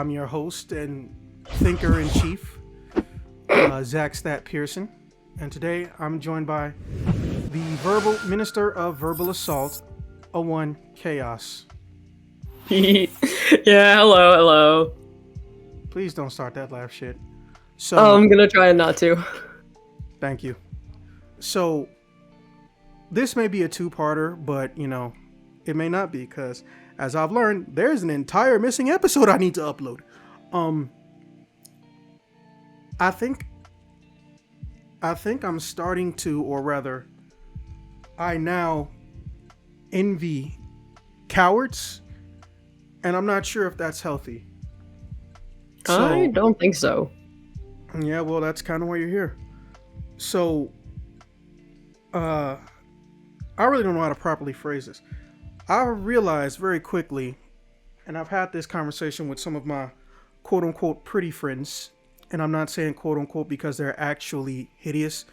I'm your host and thinker in chief, Zach Stat Pearson, and today I'm joined by the verbal minister of verbal assault, A1 Chaos. Yeah, hello. Please don't start that laugh shit. So, I'm gonna try not to. thank you. So, this may be a two-parter, but it may not be because, as I've learned, there's an entire missing episode I need to upload. I think I'm starting to, or rather, I now envy cowards, and I'm not sure if that's healthy. I don't think so. Yeah, well, that's kind of why you're here. So, I really don't know how to properly phrase this. I realized very quickly, and I've had this conversation with some of my quote-unquote pretty friends, and I'm not saying quote-unquote because they're actually hideous.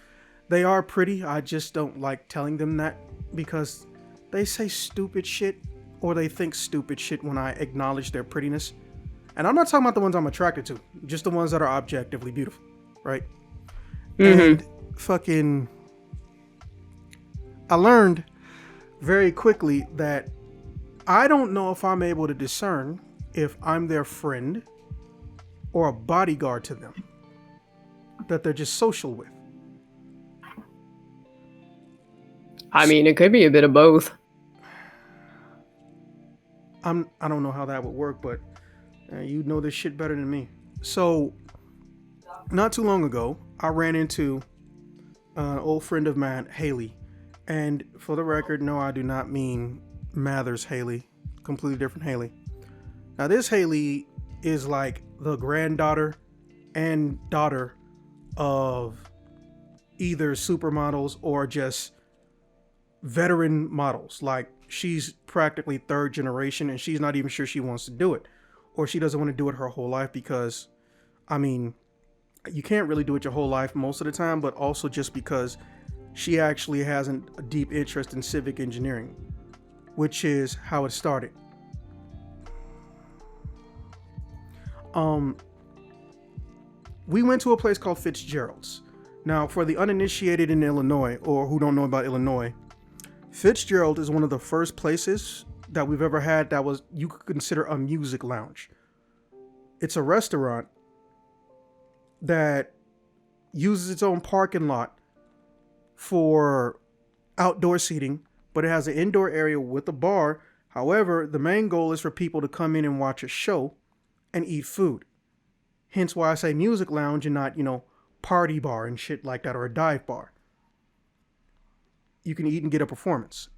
They are pretty, I just don't like telling them that because they say stupid shit or they think stupid shit when I acknowledge their prettiness. And I'm not talking about the ones I'm attracted to, just the ones that are objectively beautiful, right? And fucking, I learned very quickly that I don't know if I'm able to discern if I'm their friend or a bodyguard to them that they're just social with. I mean, it could be a bit of both. I don't know how that would work, but you know this shit better than me. So, not too long ago, I ran into an old friend of mine, Haley. And for the record, no, I do not mean Mathers Haley. Completely different Haley. Now, this Haley is like the granddaughter and daughter of either supermodels or just veteran models. Like, she's practically third generation and she's not even sure she wants to do it. Or she doesn't want to do it her whole life because, I mean, you can't really do it your whole life most of the time, but also just because she actually has a deep interest in civic engineering, which is how it started. We went to a place called Fitzgerald's. Now, for the uninitiated in Illinois, or who don't know about Illinois, Fitzgerald is one of the first places that we've ever had that was you could consider a music lounge. It's a restaurant that uses its own parking lot for outdoor seating, but it has an indoor area with a bar. However, the main goal is for people to come in and watch a show and eat food. Hence why I say music lounge and not, party bar and shit like that, or a dive bar. You can eat and get a performance.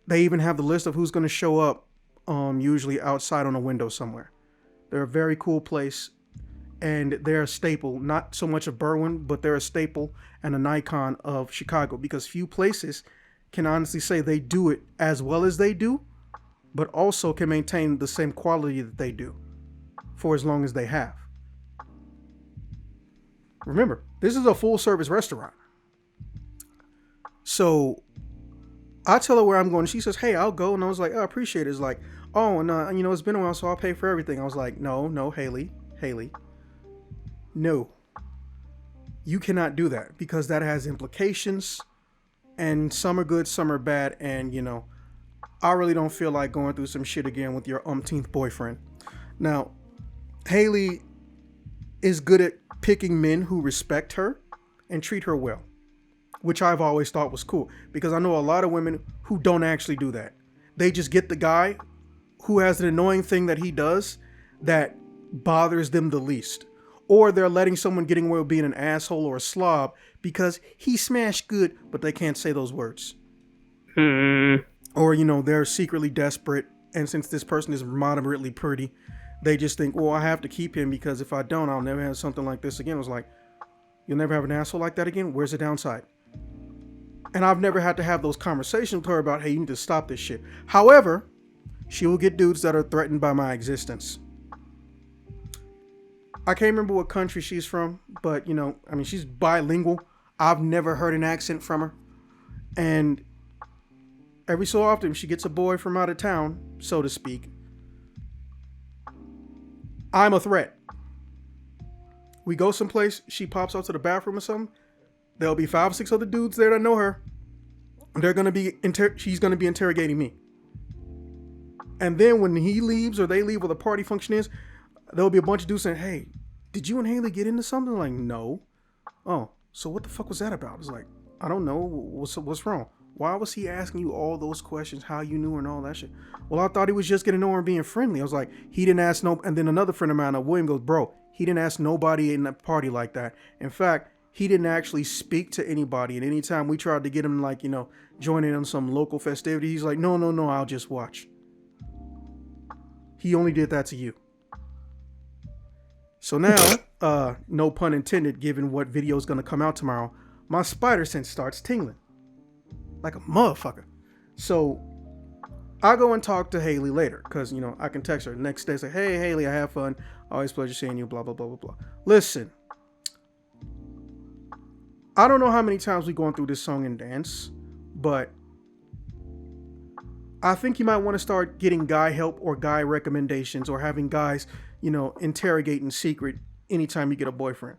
They even have the list of who's going to show up, usually outside on a window somewhere. They're a very cool place, and they're a staple, not so much of Berwyn, but they're a staple and an icon of Chicago, because few places can honestly say they do it as well as they do, but also can maintain the same quality that they do for as long as they have. Remember, this is a full service restaurant. So I tell her where I'm going. She says, hey, I'll go. And I was like, oh, I appreciate it. It's like, oh, and it's been a while, so I'll pay for everything. I was like, no, Haley, no. You cannot do that because that has implications, and some are good, some are bad. And, I really don't feel like going through some shit again with your umpteenth boyfriend. Now, Haley is good at picking men who respect her and treat her well, which I've always thought was cool because I know a lot of women who don't actually do that. They just get the guy who has an annoying thing that he does that bothers them the least. Or they're letting someone getting away with being an asshole or a slob because he smashed good, but they can't say those words. Or, they're secretly desperate, and since this person is moderately pretty, they just think, well, I have to keep him because if I don't, I'll never have something like this again. I was like, you'll never have an asshole like that again? Where's the downside? And I've never had to have those conversations with her about, hey, you need to stop this shit. However, she will get dudes that are threatened by my existence. I can't remember what country she's from, but, she's bilingual. I've never heard an accent from her. And every so often, she gets a boy from out of town, so to speak. I'm a threat. We go someplace, she pops out to the bathroom or something. There'll be 5 or 6 other dudes there that know her. She's gonna be interrogating me. And then when he leaves or they leave or the party function is, there'll be a bunch of dudes saying, "Hey, did you and Haley get into something?" Like, no. Oh, so what the fuck was that about? It's like, I don't know. What's wrong? Why was he asking you all those questions? How you knew her and all that shit? Well, I thought he was just getting to know her and being friendly. I was like, he didn't ask no. And then another friend of mine, William, goes, bro, he didn't ask nobody in the party like that. In fact, he didn't actually speak to anybody. And anytime we tried to get him, like, join in on some local festivity, he's like, no, I'll just watch. He only did that to you. So now, no pun intended, given what video is going to come out tomorrow, my spider sense starts tingling like a motherfucker. So I go and talk to Haley later because, I can text her the next day, say, "Hey, Haley, I have fun. Always pleasure seeing you, blah, blah, blah, blah, blah." Listen, I don't know how many times we've gone through this song and dance, but I think you might want to start getting guy help or guy recommendations or having guys, interrogate in secret anytime you get a boyfriend.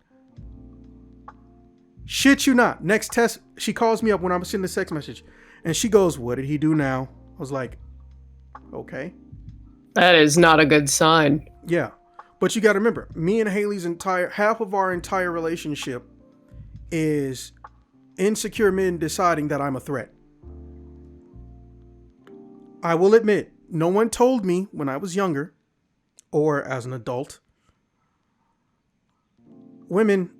Shit you not. Next test, she calls me up when I'm sending the text message and she goes, "What did he do now?" I was like, okay. That is not a good sign. Yeah. But you got to remember, me and Haley's half of our entire relationship is insecure men deciding that I'm a threat. I will admit, no one told me when I was younger or as an adult, women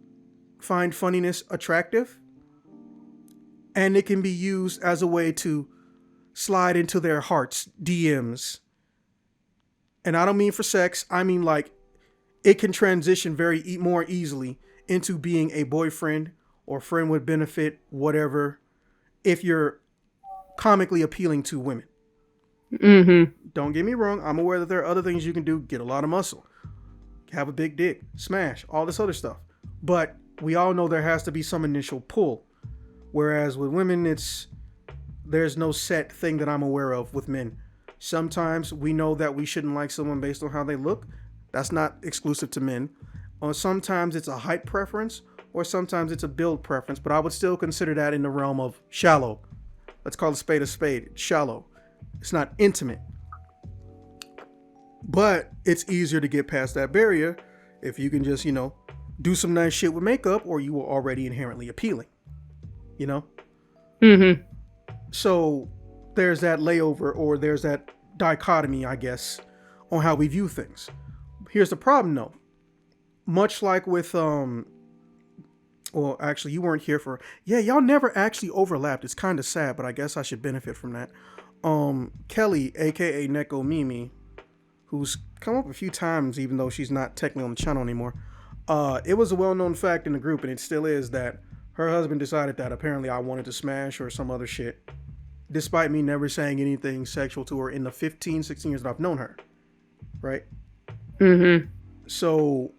find funniness attractive and it can be used as a way to slide into their hearts, DMs. And I don't mean for sex. I mean like it can transition more easily into being a boyfriend or friend with benefit, whatever, if you're comically appealing to women. Mm-hmm. Don't get me wrong. I'm aware that there are other things you can do. Get a lot of muscle, have a big dick, smash, all this other stuff. But we all know there has to be some initial pull. Whereas with women, there's no set thing that I'm aware of with men. Sometimes we know that we shouldn't like someone based on how they look. That's not exclusive to men. Or sometimes it's a height preference, or sometimes it's a build preference. But I would still consider that in the realm of shallow. Let's call a spade a spade. It's shallow. It's not intimate. But it's easier to get past that barrier if you can just, do some nice shit with makeup, or you are already inherently appealing. Mm-hmm. So there's that layover, or there's that dichotomy, I guess, on how we view things. Here's the problem, though. Much like with, well, actually, you weren't here for, y'all never actually overlapped. It's kind of sad, but I guess I should benefit from that. Kelly, aka Neko Mimi, who's come up a few times, even though she's not technically on the channel anymore. It was a well-known fact in the group, and it still is, that her husband decided that apparently I wanted to smash or some other shit, despite me never saying anything sexual to her in the 15, 16 years that I've known her. Right? Mm-hmm. So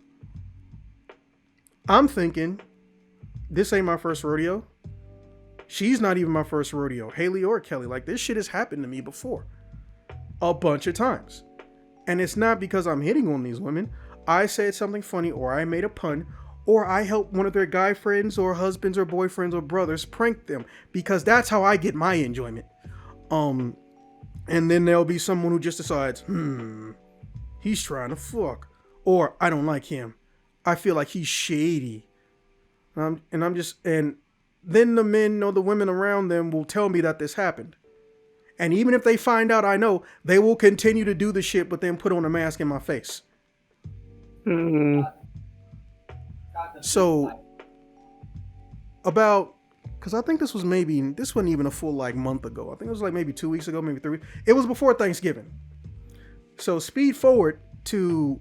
I'm thinking, this ain't my first rodeo. She's not even my first rodeo, Haley or Kelly. Like, this shit has happened to me before a bunch of times. And it's not because I'm hitting on these women. I said something funny, or I made a pun, or I helped one of their guy friends or husbands or boyfriends or brothers prank them, because that's how I get my enjoyment. And then there'll be someone who just decides, he's trying to fuck, or I don't like him. I feel like he's shady. And then the men or the women around them will tell me that this happened. And even if they find out I know, they will continue to do the shit, but then put on a mask in my face. Mm-hmm. So, because I think this wasn't even a full month ago. I think it was maybe 2 weeks ago, maybe 3 weeks. It was before Thanksgiving. So speed forward to,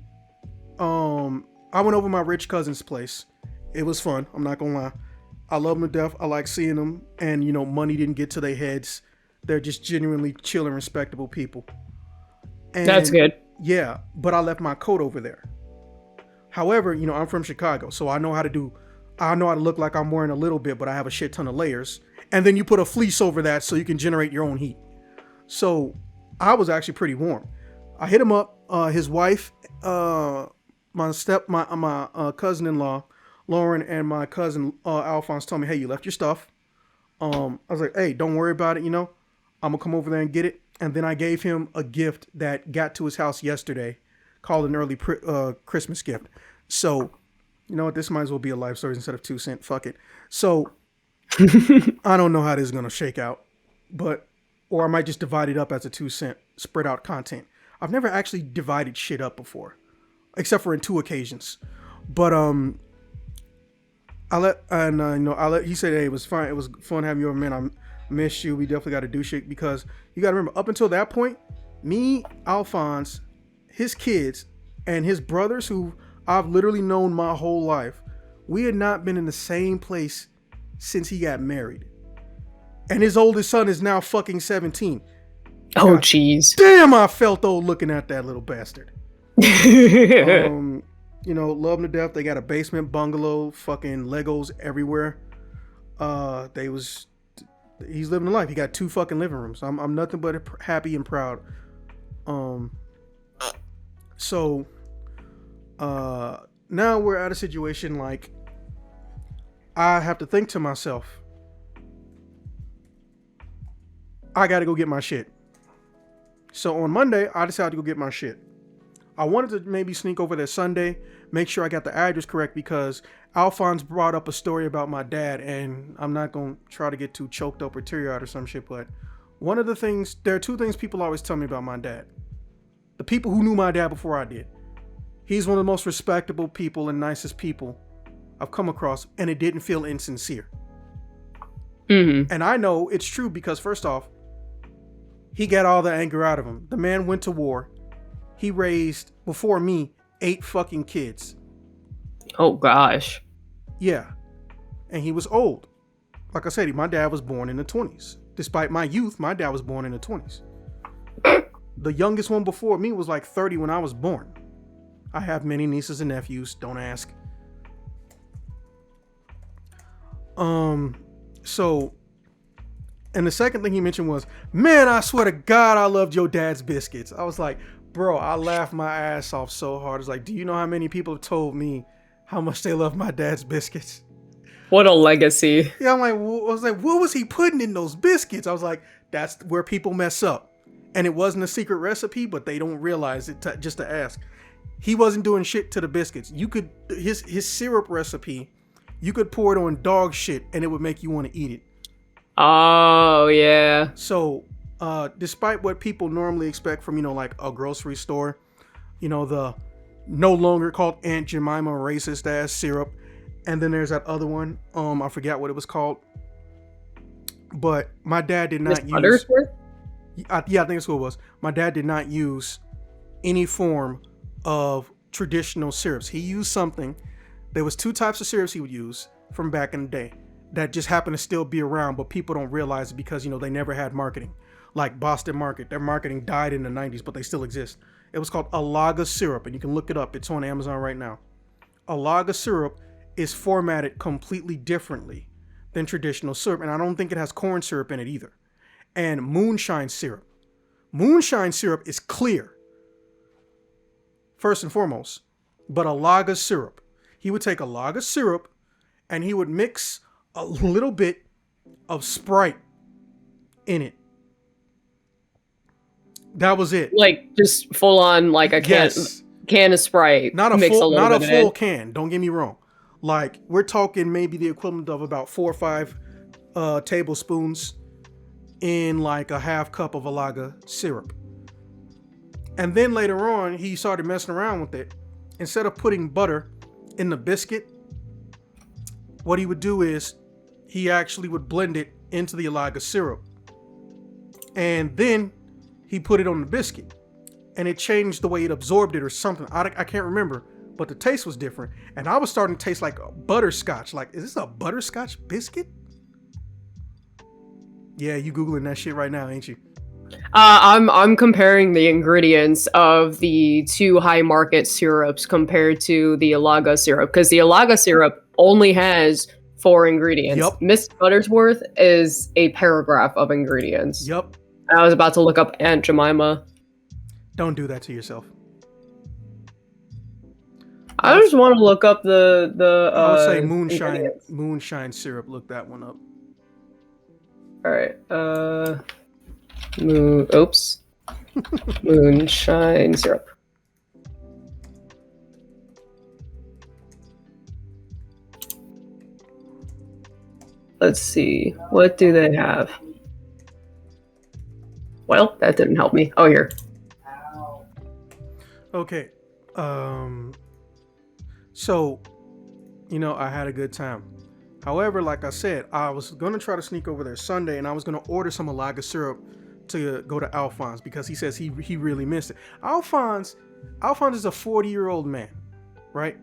I went over my rich cousin's place. It was fun. I'm not gonna lie. I love them to death. I like seeing them, and money didn't get to their heads. They're just genuinely chill and respectable people. And that's good. Yeah, but I left my coat over there. However, I'm from Chicago, so I know how to look like I'm wearing a little bit, but I have a shit ton of layers. And then you put a fleece over that so you can generate your own heat. So I was actually pretty warm. I hit him up. His wife, my cousin-in-law, Lauren, and my cousin Alphonse told me, "Hey, you left your stuff." I was like, "Hey, don't worry about it. I'm gonna come over there and get it." And then I gave him a gift that got to his house yesterday, called an early Christmas gift. So, you know what? This might as well be a life story instead of 2 cent. Fuck it. So I don't know how this is gonna shake out, or I might just divide it up as a 2 cent, spread out content. I've never actually divided shit up before, except for in 2 occasions. But he said, "Hey, it was fine. It was fun having you over, man. I miss you. We definitely got to do shit because you got to remember, up until that point, me, Alphonse, his kids, and his brothers, who I've literally known my whole life, we had not been in the same place since he got married. And his oldest son is now fucking 17. Oh, jeez. Damn, I felt old looking at that little bastard. Love him to death. They got a basement bungalow, fucking Legos everywhere. He's living the life. He got 2 fucking living rooms. I'm nothing but happy and proud. So now we're at a situation like I have to think to myself, I got to go get my shit. So on Monday, I decided to go get my shit. I wanted to maybe sneak over there Sunday, make sure I got the address correct, because Alphonse brought up a story about my dad, and I'm not going to try to get too choked up or teary-eyed or some shit, but there are 2 things people always tell me about my dad. The people who knew my dad before I did. He's one of the most respectable people and nicest people I've come across, and it didn't feel insincere. Mm-hmm. And I know it's true because, first off, he got all the anger out of him. The man went to war. He raised, before me, 8 fucking kids. Oh, gosh. Yeah. And he was old. Like I said, my dad was born in the 20s. Despite my youth, my dad was born in the 20s. The youngest one before me was like 30 when I was born. I have many nieces and nephews. Don't ask. And the second thing he mentioned was, "Man, I swear to God, I loved your dad's biscuits." I was like, bro, I laughed my ass off so hard. It's like, do you know how many people have told me how much they love my dad's biscuits? What a legacy. Yeah, I was like, what was he putting in those biscuits? I was like, that's where people mess up. And it wasn't a secret recipe, but they don't realize it just to ask. He wasn't doing shit to the biscuits. His syrup recipe, you could pour it on dog shit and it would make you want to eat it. Oh, yeah. So, despite what people normally expect from, like a grocery store, the no longer called Aunt Jemima racist ass syrup. And then there's that other one. I forgot what it was called. But my dad did not use... Buttersworth? I think that's what it was. My dad did not use any form of traditional syrups. He used something. There was 2 types of syrups he would use from back in the day that just happen to still be around, but people don't realize it because, they never had marketing. Like Boston Market, their marketing died in the 90s, but they still exist. It was called Alaga syrup, and you can look it up. It's on Amazon right now. Alaga syrup is formatted completely differently than traditional syrup, and I don't think it has corn syrup in it either. And moonshine syrup. Moonshine syrup is clear, first and foremost, but Alaga syrup. He would take Alaga syrup and he would mix a little bit of Sprite in it. That was it. Like just full on, like a can of Sprite. Not a full can. Don't get me wrong. Like we're talking maybe the equivalent of about 4 or 5 tablespoons in like a half cup of Alaga syrup. And then later on, he started messing around with it. Instead of putting butter in the biscuit, what he would do is he actually would blend it into the Alaga syrup. And then he put it on the biscuit. And it changed the way it absorbed it or something. I can't remember, but the taste was different. And I was starting to taste like a butterscotch. Like, is this a butterscotch biscuit? Yeah, you Googling that shit right now, ain't you? I'm comparing the ingredients of the 2 high market syrups compared to the Alaga syrup, because the Alaga syrup only has 4 ingredients. Yep. Miss Buttersworth is a paragraph of ingredients. Yep. I was about to look up Aunt Jemima. Don't do that to yourself. I just want to look up the I would say moonshine ingredients. syrup. Look that one up. All right. Oops. Moonshine syrup. Let's see. What do they have? Well, that didn't help me. Oh, here. Okay. So, I had a good time. However, like I said, I was gonna try to sneak over there Sunday, and I was gonna order some Alaga syrup to go to Alphonse because he says he really missed it. Alphonse is a 40-year-old man, right?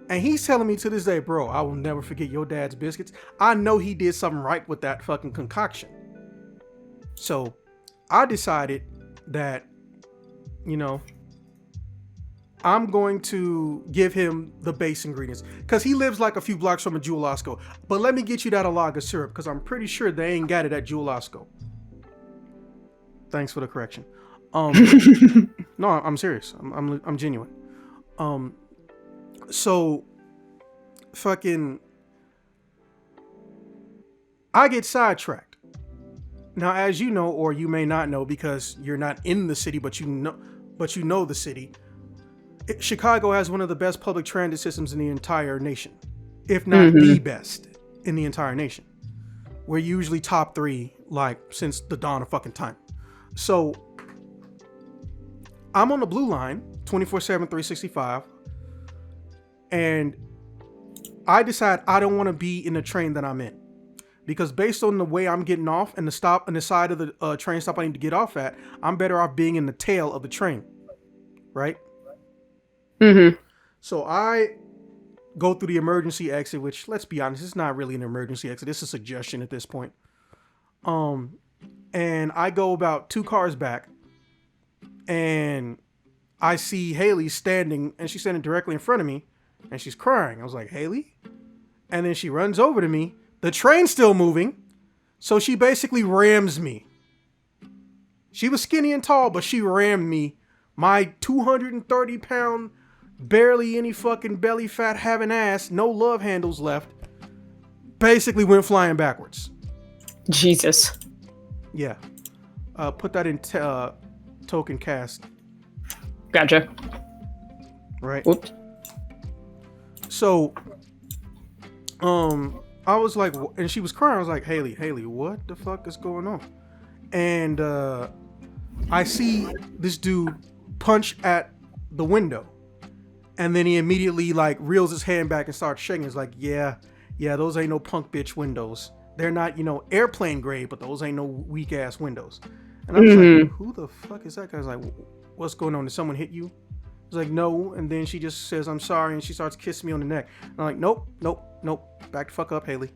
And he's telling me to this day, bro, I will never forget your dad's biscuits. I know he did something right with that fucking concoction. So I decided that, I'm going to give him the base ingredients because he lives like a few blocks from a Jewel Osco. But let me get you that Alaga syrup because I'm pretty sure they ain't got it at Jewel Osco. Thanks for the correction. No, I'm serious. I'm genuine. So fucking I get sidetracked. Now, as you know, or you may not know because you're not in the city, but you know the city. Chicago has one of the best public transit systems in the entire nation, if not the best in the entire nation. We're usually top 3, like, since the dawn of fucking time. So I'm on the blue line 24/7, 365, and I decide I don't want to be in the train that I'm in because based on the way I'm getting off and the stop and the side of the train stop I need to get off at, I'm better off being in the tail of the train, right? So I go through the emergency exit, which, let's be honest, it's not really an emergency exit. It's a suggestion at this point. And I go about 2 cars back, and I see Haley standing, and she's standing directly in front of me, and she's crying. I was like, Haley? And then she runs over to me. The train's still moving, so she basically rams me. She was skinny and tall, but she rammed me. My 230-pound, barely any fucking belly fat having ass, no love handles left, basically went flying backwards. Jesus. Yeah. Put that in token cast. Gotcha. Right. Whoops. So, I was like, and she was crying. I was like, Haley, what the fuck is going on? And I see this dude punch at the window, and then he immediately like reels his hand back and starts shaking. It's like, yeah, those ain't no punk bitch windows. They're not, airplane grade, but those ain't no weak ass windows. And I was like, who the fuck is that guy? I was like, what's going on? Did someone hit you? I was like, no. And then she just says, I'm sorry, and she starts kissing me on the neck. And I'm like, nope. Back the fuck up, Haley.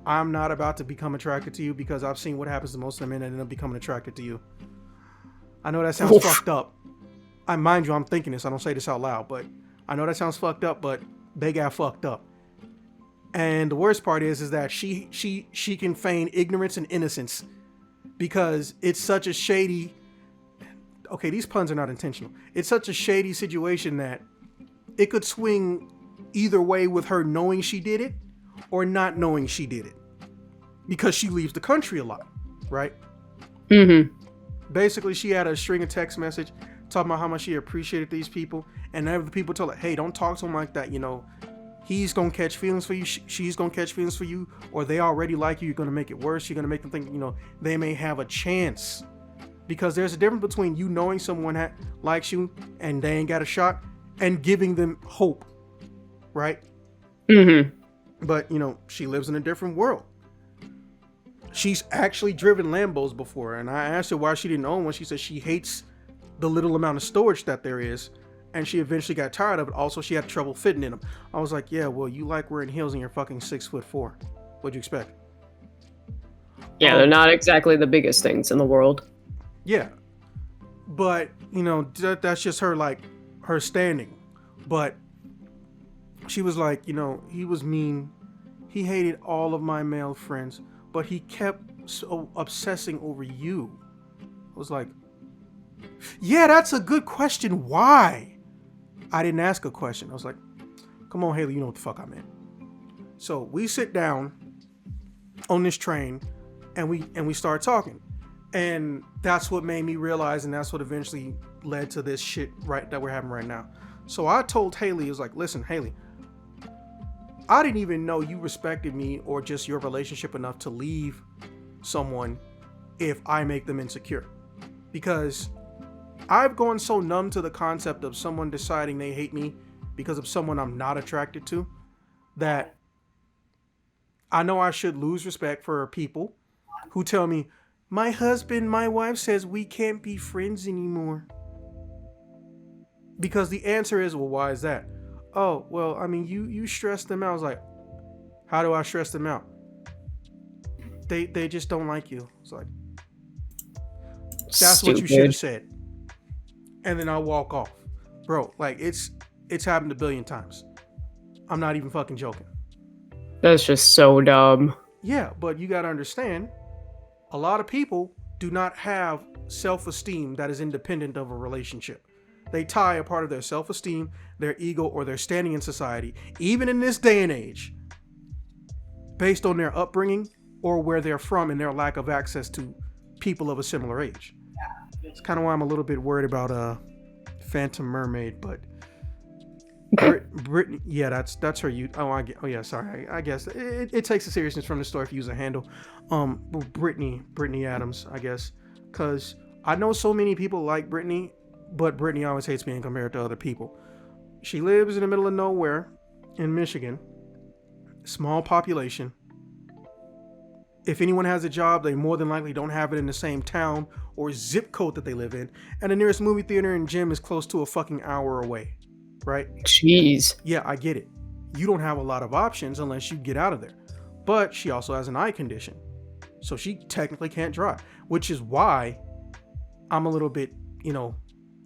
I'm not about to become attracted to you because I've seen what happens to most of the men that end up becoming attracted to you. I know that sounds fucked up. Mind you, I'm thinking this. I don't say this out loud, but I know that sounds fucked up, but they got fucked up. And the worst part is that she can feign ignorance and innocence because it's such a shady. Okay, these puns are not intentional. It's such a shady situation that it could swing either way with her knowing she did it or not knowing she did it because she leaves the country a lot, right? Basically, she had a string of text message talking about how much she appreciated these people, and other people told her, hey, don't talk to him like that, he's gonna catch feelings for you, she's gonna catch feelings for you, or they already like you, you're gonna make it worse, you're gonna make them think, they may have a chance. Because there's a difference between you knowing someone likes you and they ain't got a shot and giving them hope, right? But, she lives in a different world. She's actually driven Lambos before, and I asked her why she didn't own one. She said she hates the little amount of storage that there is, and she eventually got tired of it. Also, she had trouble fitting in them. I was like, yeah, well, you like wearing heels and you're fucking 6'4". What'd you expect? Yeah, they're not exactly the biggest things in the world. Yeah, but that's just her, like, her standing. But she was like, he was mean, he hated all of my male friends, but he kept so obsessing over you. I was like, yeah, that's a good question. Why? I didn't ask a question. I was like, come on, Haley, you know what the fuck I meant. So we sit down on this train and we start talking. And that's what made me realize, and that's what eventually led to this shit right that we're having right now. So I told Haley, I was like, listen, Haley, I didn't even know you respected me or just your relationship enough to leave someone if I make them insecure. Because I've gone so numb to the concept of someone deciding they hate me because of someone I'm not attracted to that I know I should lose respect for people who tell me, my husband, my wife says we can't be friends anymore. Because the answer is, well, why is that? Oh, well, I mean, you stress them out. I was like, how do I stress them out? They just don't like you. It's like, that's what you should have said. And then I'll walk off. Bro, like it's happened a billion times. I'm not even fucking joking. That's just so dumb. Yeah, but you gotta understand, a lot of people do not have self-esteem that is independent of a relationship. They tie a part of their self-esteem, their ego, or their standing in society, even in this day and age, based on their upbringing or where they're from and their lack of access to people of a similar age. It's kind of why I'm a little bit worried about Phantom Mermaid, but Brittany, yeah, that's her. Oh yeah, sorry. I guess it takes the seriousness from the story if you use a handle. Brittany Adams, I guess, because I know so many people like Brittany, but Brittany always hates being compared to other people. She lives in the middle of nowhere in Michigan, small population. If anyone has a job, they more than likely don't have it in the same town or zip code that they live in, and the nearest movie theater and gym is close to a fucking hour away. Right? Jeez. Yeah, I get it. You don't have a lot of options unless you get out of there. But she also has an eye condition. So she technically can't drive, which is why I'm a little bit,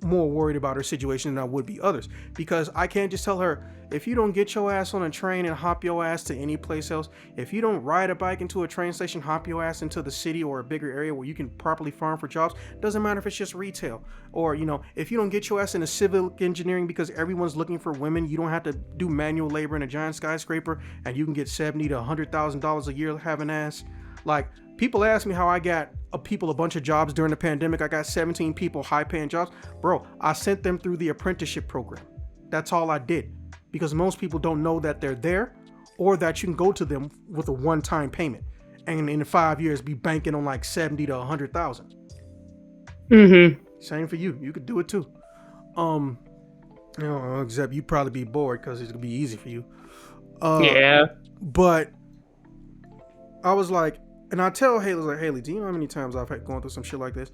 more worried about her situation than I would be others. Because I can't just tell her, if you don't get your ass on a train and hop your ass to any place else, if you don't ride a bike into a train station, hop your ass into the city or a bigger area where you can properly farm for jobs, doesn't matter if it's just retail. Or, if you don't get your ass into civil engineering because everyone's looking for women, you don't have to do manual labor in a giant skyscraper and you can get $70,000 to $100,000 a year having ass. Like, people ask me how I got a bunch of jobs during the pandemic. I got 17 people high-paying jobs. Bro, I sent them through the apprenticeship program. That's all I did. Because most people don't know that they're there or that you can go to them with a one-time payment and in 5 years be banking on like 70 to 100,000. Mm-hmm. Same for you. You could do it too. Except you'd probably be bored because it's gonna be easy for you. Yeah. But I was like, and I tell Haley, like, Haley, do you know how many times I've had going through some shit like this?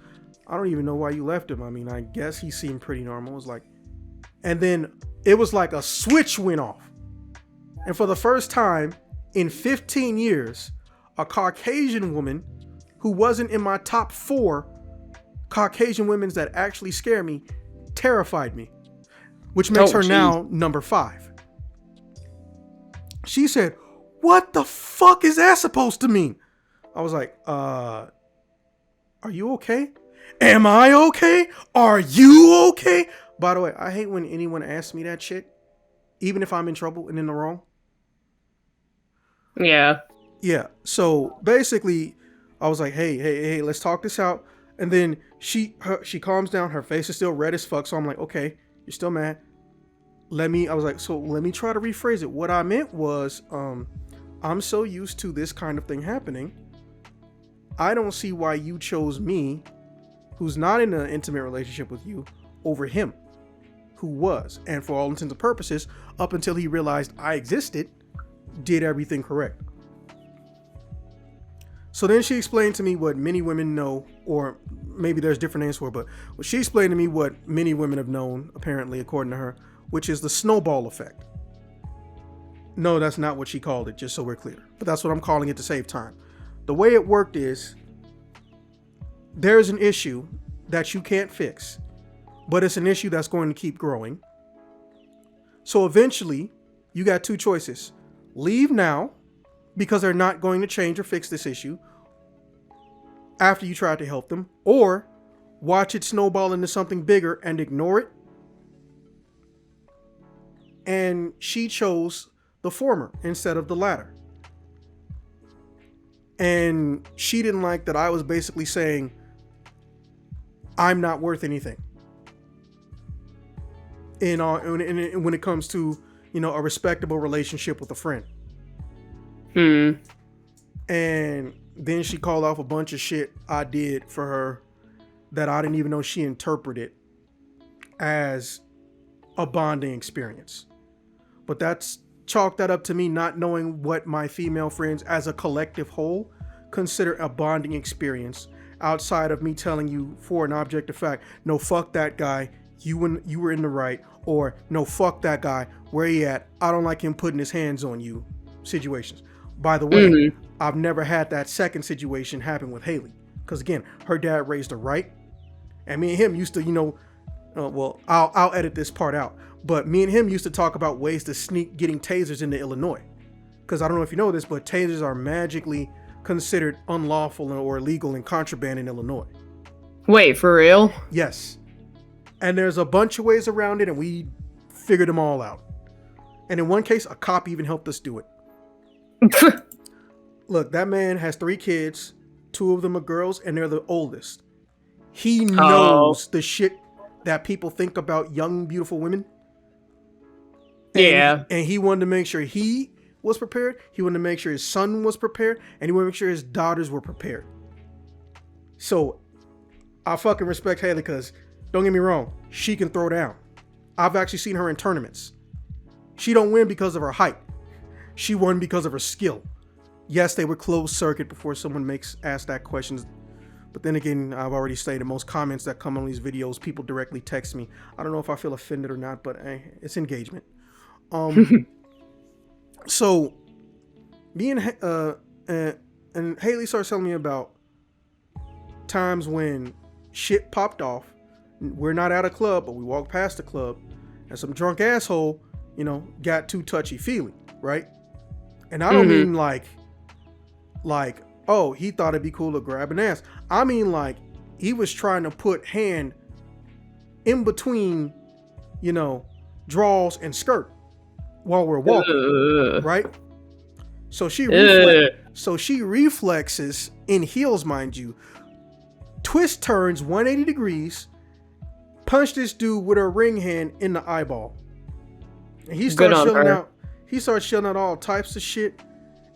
I don't even know why you left him. I mean, I guess he seemed pretty normal. It was like, and then it was like a switch went off. And for the first time in 15 years, a Caucasian woman who wasn't in my top 4 Caucasian women that actually scare me terrified me, which makes her now number 5. She said, what the fuck is that supposed to mean? I was like, are you okay? Am I okay? Are you okay? By the way, I hate when anyone asks me that shit, even if I'm in trouble and in the wrong. Yeah. Yeah. So basically, I was like, hey, let's talk this out. And then she calms down. Her face is still red as fuck. So I'm like, okay, you're still mad. Let me try to rephrase it. What I meant was, I'm so used to this kind of thing happening. I don't see why you chose me, who's not in an intimate relationship with you, over him, who was, and for all intents and purposes, up until he realized I existed, did everything correct. So then she explained to me what many women know, or maybe there's different names for it, but she explained to me what many women have known, apparently, according to her, which is the snowball effect. No, that's not what she called it, just so we're clear. But that's what I'm calling it to save time. The way it worked is, there's an issue that you can't fix, but it's an issue that's going to keep growing. So eventually, you got 2 choices. Leave now, because they're not going to change or fix this issue after you try to help them, or watch it snowball into something bigger and ignore it, And she chose the former instead of the latter. And she didn't like that I was basically saying, I'm not worth anything. When it comes to, a respectable relationship with a friend. And then she called off a bunch of shit I did for her that I didn't even know she interpreted as a bonding experience. But that's chalked that up to me not knowing what my female friends as a collective whole consider a bonding experience, outside of me telling you for an objective fact, no, fuck that guy, you were in the right, or no, fuck that guy, where he at, I don't like him putting his hands on you situations. By the way, I've never had that second situation happen with Haley, because again, her dad raised her right, and me and him used to, I'll edit this part out, but me and him used to talk about ways to sneak getting tasers into Illinois, because I don't know if you know this, but tasers are magically considered unlawful or illegal and contraband in Illinois. Wait, for real? Yes. And there's a bunch of ways around it, and we figured them all out. And in one case, a cop even helped us do it. Look, that man has 3 kids. 2 of them are girls, and they're the oldest. He knows the shit that people think about young, beautiful women. And he wanted to make sure he was prepared. He wanted to make sure his son was prepared, and he wanted to make sure his daughters were prepared. So I fucking respect Haley, because don't get me wrong, she can throw down. I've actually seen her in tournaments. She don't win because of her height. She won because of her skill. Yes, they were closed circuit before someone asks that question. But then again, I've already stated most comments that come on these videos, people directly text me. I don't know if I feel offended or not, but it's engagement. So me and Haley started telling me about times when shit popped off. We're not at a club, but we walked past the club, and some drunk asshole, got too touchy-feely, right? And I don't mean like, oh, he thought it'd be cool to grab an ass. I mean like, he was trying to put hand in between, draws and skirt while we're walking, right? So she reflexes in heels, mind you, twist turns 180 degrees, punch this dude with her ring hand in the eyeball. And he starts shelling out all types of shit.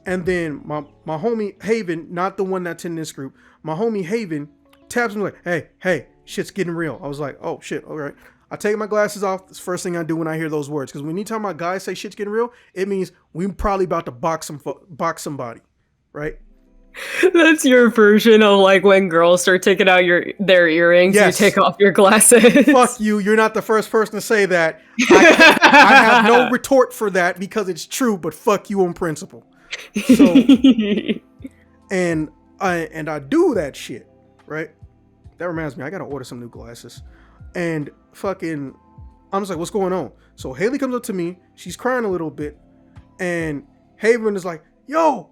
And then my homie Haven, not the one that's in this group, my homie Haven taps me like, hey, shit's getting real. I was like, oh shit, all right. I take my glasses off. It's the first thing I do when I hear those words. Because when you talk about guys say shit's getting real, it means we probably about to box somebody, right? That's your version of like when girls start taking out their earrings, yes. You take off your glasses. Fuck you. You're not the first person to say that. I have no retort for that because it's true, but fuck you on principle. So, and I do that shit, right? That reminds me, I gotta order some new glasses. And fucking, I'm just like, what's going on? So Haley comes up to me, she's crying a little bit, and Haven is like, yo,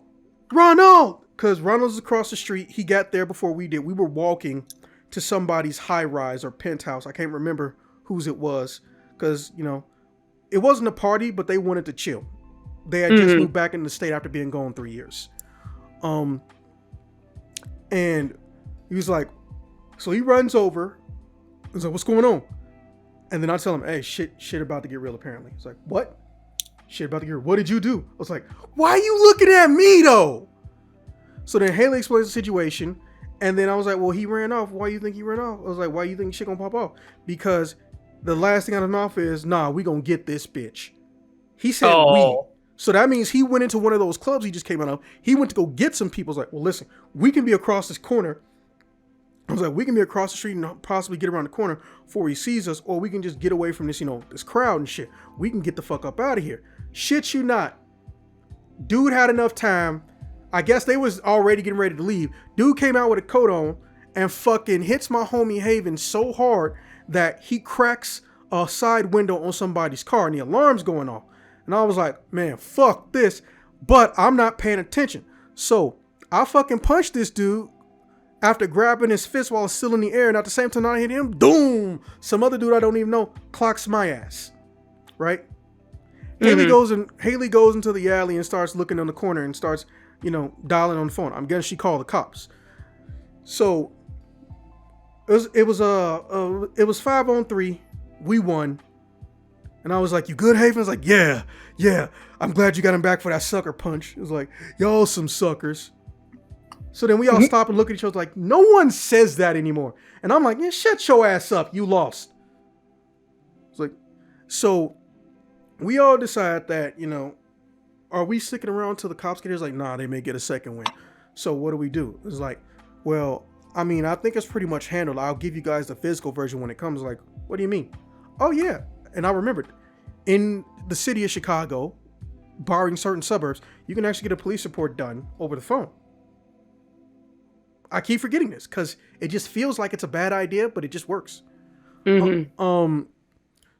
Ronald! Because Ronald's across the street. He got there before we did. We were walking to somebody's high rise or penthouse. I can't remember whose it was, because, it wasn't a party, but they wanted to chill. They had just moved back in the state after being gone 3 years. And he was like, so he runs over. He's like, what's going on? And then I tell him, hey, shit about to get real, apparently. He's like, what? Shit about to get real. What did you do? I was like, why are you looking at me, though? So then Haley explains the situation. And then I was like, well, he ran off. Why do you think he ran off? I was like, why do you think shit gonna pop off? Because the last thing out of his mouth is, nah, we gonna get this bitch. He said we. So that means he went into one of those clubs he just came out of. He went to go get some people. I was like, well, listen, we can be across this corner. I was like, we can be across the street and possibly get around the corner before he sees us, or we can just get away from this, this crowd and shit. We can get the fuck up out of here. Shit you not. Dude had enough time. I guess they was already getting ready to leave. Dude came out with a coat on and fucking hits my homie Haven so hard that he cracks a side window on somebody's car and the alarm's going off. And I was like, man, fuck this. But I'm not paying attention. So I fucking punched this dude after grabbing his fist while it's still in the air. And at the same time I hit him, boom, some other dude I don't even know clocks my ass. Right? Haley goes into the alley and starts looking on the corner and starts, dialing on the phone. I'm guessing she called the cops. So it was 5-on-3. We won. And I was like, "You good, Haven?" I was like, yeah. I'm glad you got him back for that sucker punch. It was like, y'all some suckers. So then we all stop and look at each other like, no one says that anymore. And I'm like, yeah, shut your ass up. You lost. It's like, so we all decide that, are we sticking around till the cops get here? It's like, nah, they may get a second win. So what do? It's like, well, I mean, I think it's pretty much handled. I'll give you guys the physical version when it comes. Like, what do you mean? Oh, yeah. And I remembered, in the city of Chicago, barring certain suburbs, you can actually get a police report done over the phone. I keep forgetting this because it just feels like it's a bad idea, but it just works.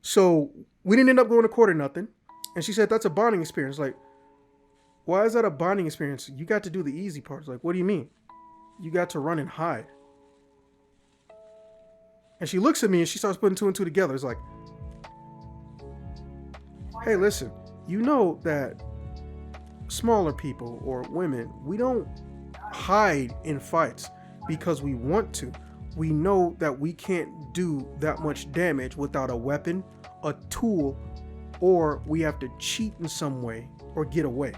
So we didn't end up going to court or nothing. And she said, that's a bonding experience. Like, why is that a bonding experience? You got to do the easy parts. Like, what do you mean? You got to run and hide. And she looks at me and she starts putting two and two together. It's like, hey, listen, you know that smaller people or women, we don't hide in fights because we want to. We know that we can't do that much damage without a weapon, a tool, or we have to cheat in some way or get away.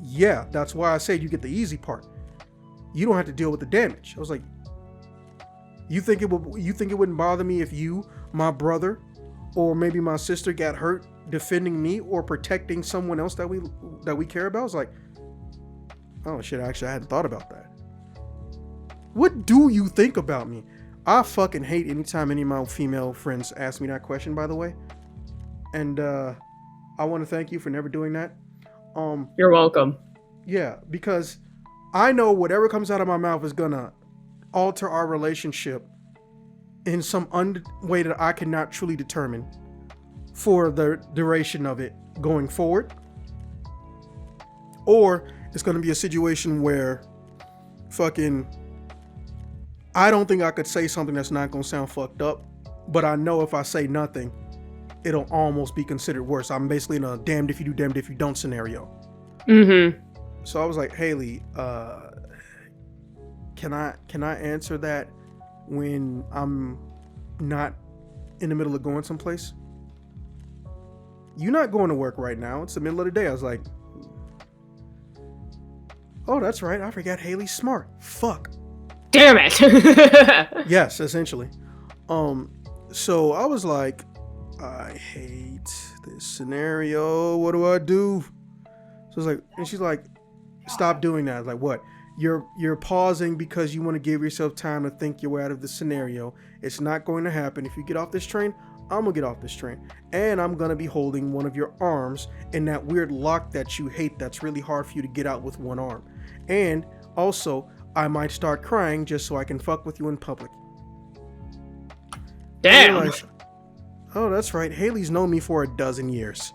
Yeah, that's why I say you get the easy part. You don't have to deal with the damage. I was like, you think it wouldn't bother me if you, my brother, or maybe my sister got hurt defending me or protecting someone else that we care about? I was like, oh shit, actually I hadn't thought about that. What do you think about me? I fucking hate anytime any of my female friends ask me that question, by the way. And I want to thank you for never doing that. You're welcome. Yeah, because I know whatever comes out of my mouth is gonna alter our relationship in some way that I cannot truly determine for the duration of it going forward. Or it's going to be a situation where fucking I don't think I could say something that's not going to sound fucked up, but I know if I say nothing, it'll almost be considered worse. I'm basically in a damned if you do, damned if you don't scenario. So I was like, Haley, can I answer that when I'm not in the middle of going someplace? You're not going to work right now. It's the middle of the day. I was like, oh, that's right. I forgot Haley's smart. Fuck. Damn it. Yes, essentially. So I was like, I hate this scenario. What do I do? So I was like, and she's like, stop doing that. I was like, what? You're pausing because you want to give yourself time to think your way out of the scenario. It's not going to happen. If you get off this train, I'm gonna get off this train, and I'm gonna be holding one of your arms in that weird lock that you hate that's really hard for you to get out with one arm. And also, I might start crying just so I can fuck with you in public. Damn. Realized, oh, that's right. Haley's known me for 12 years.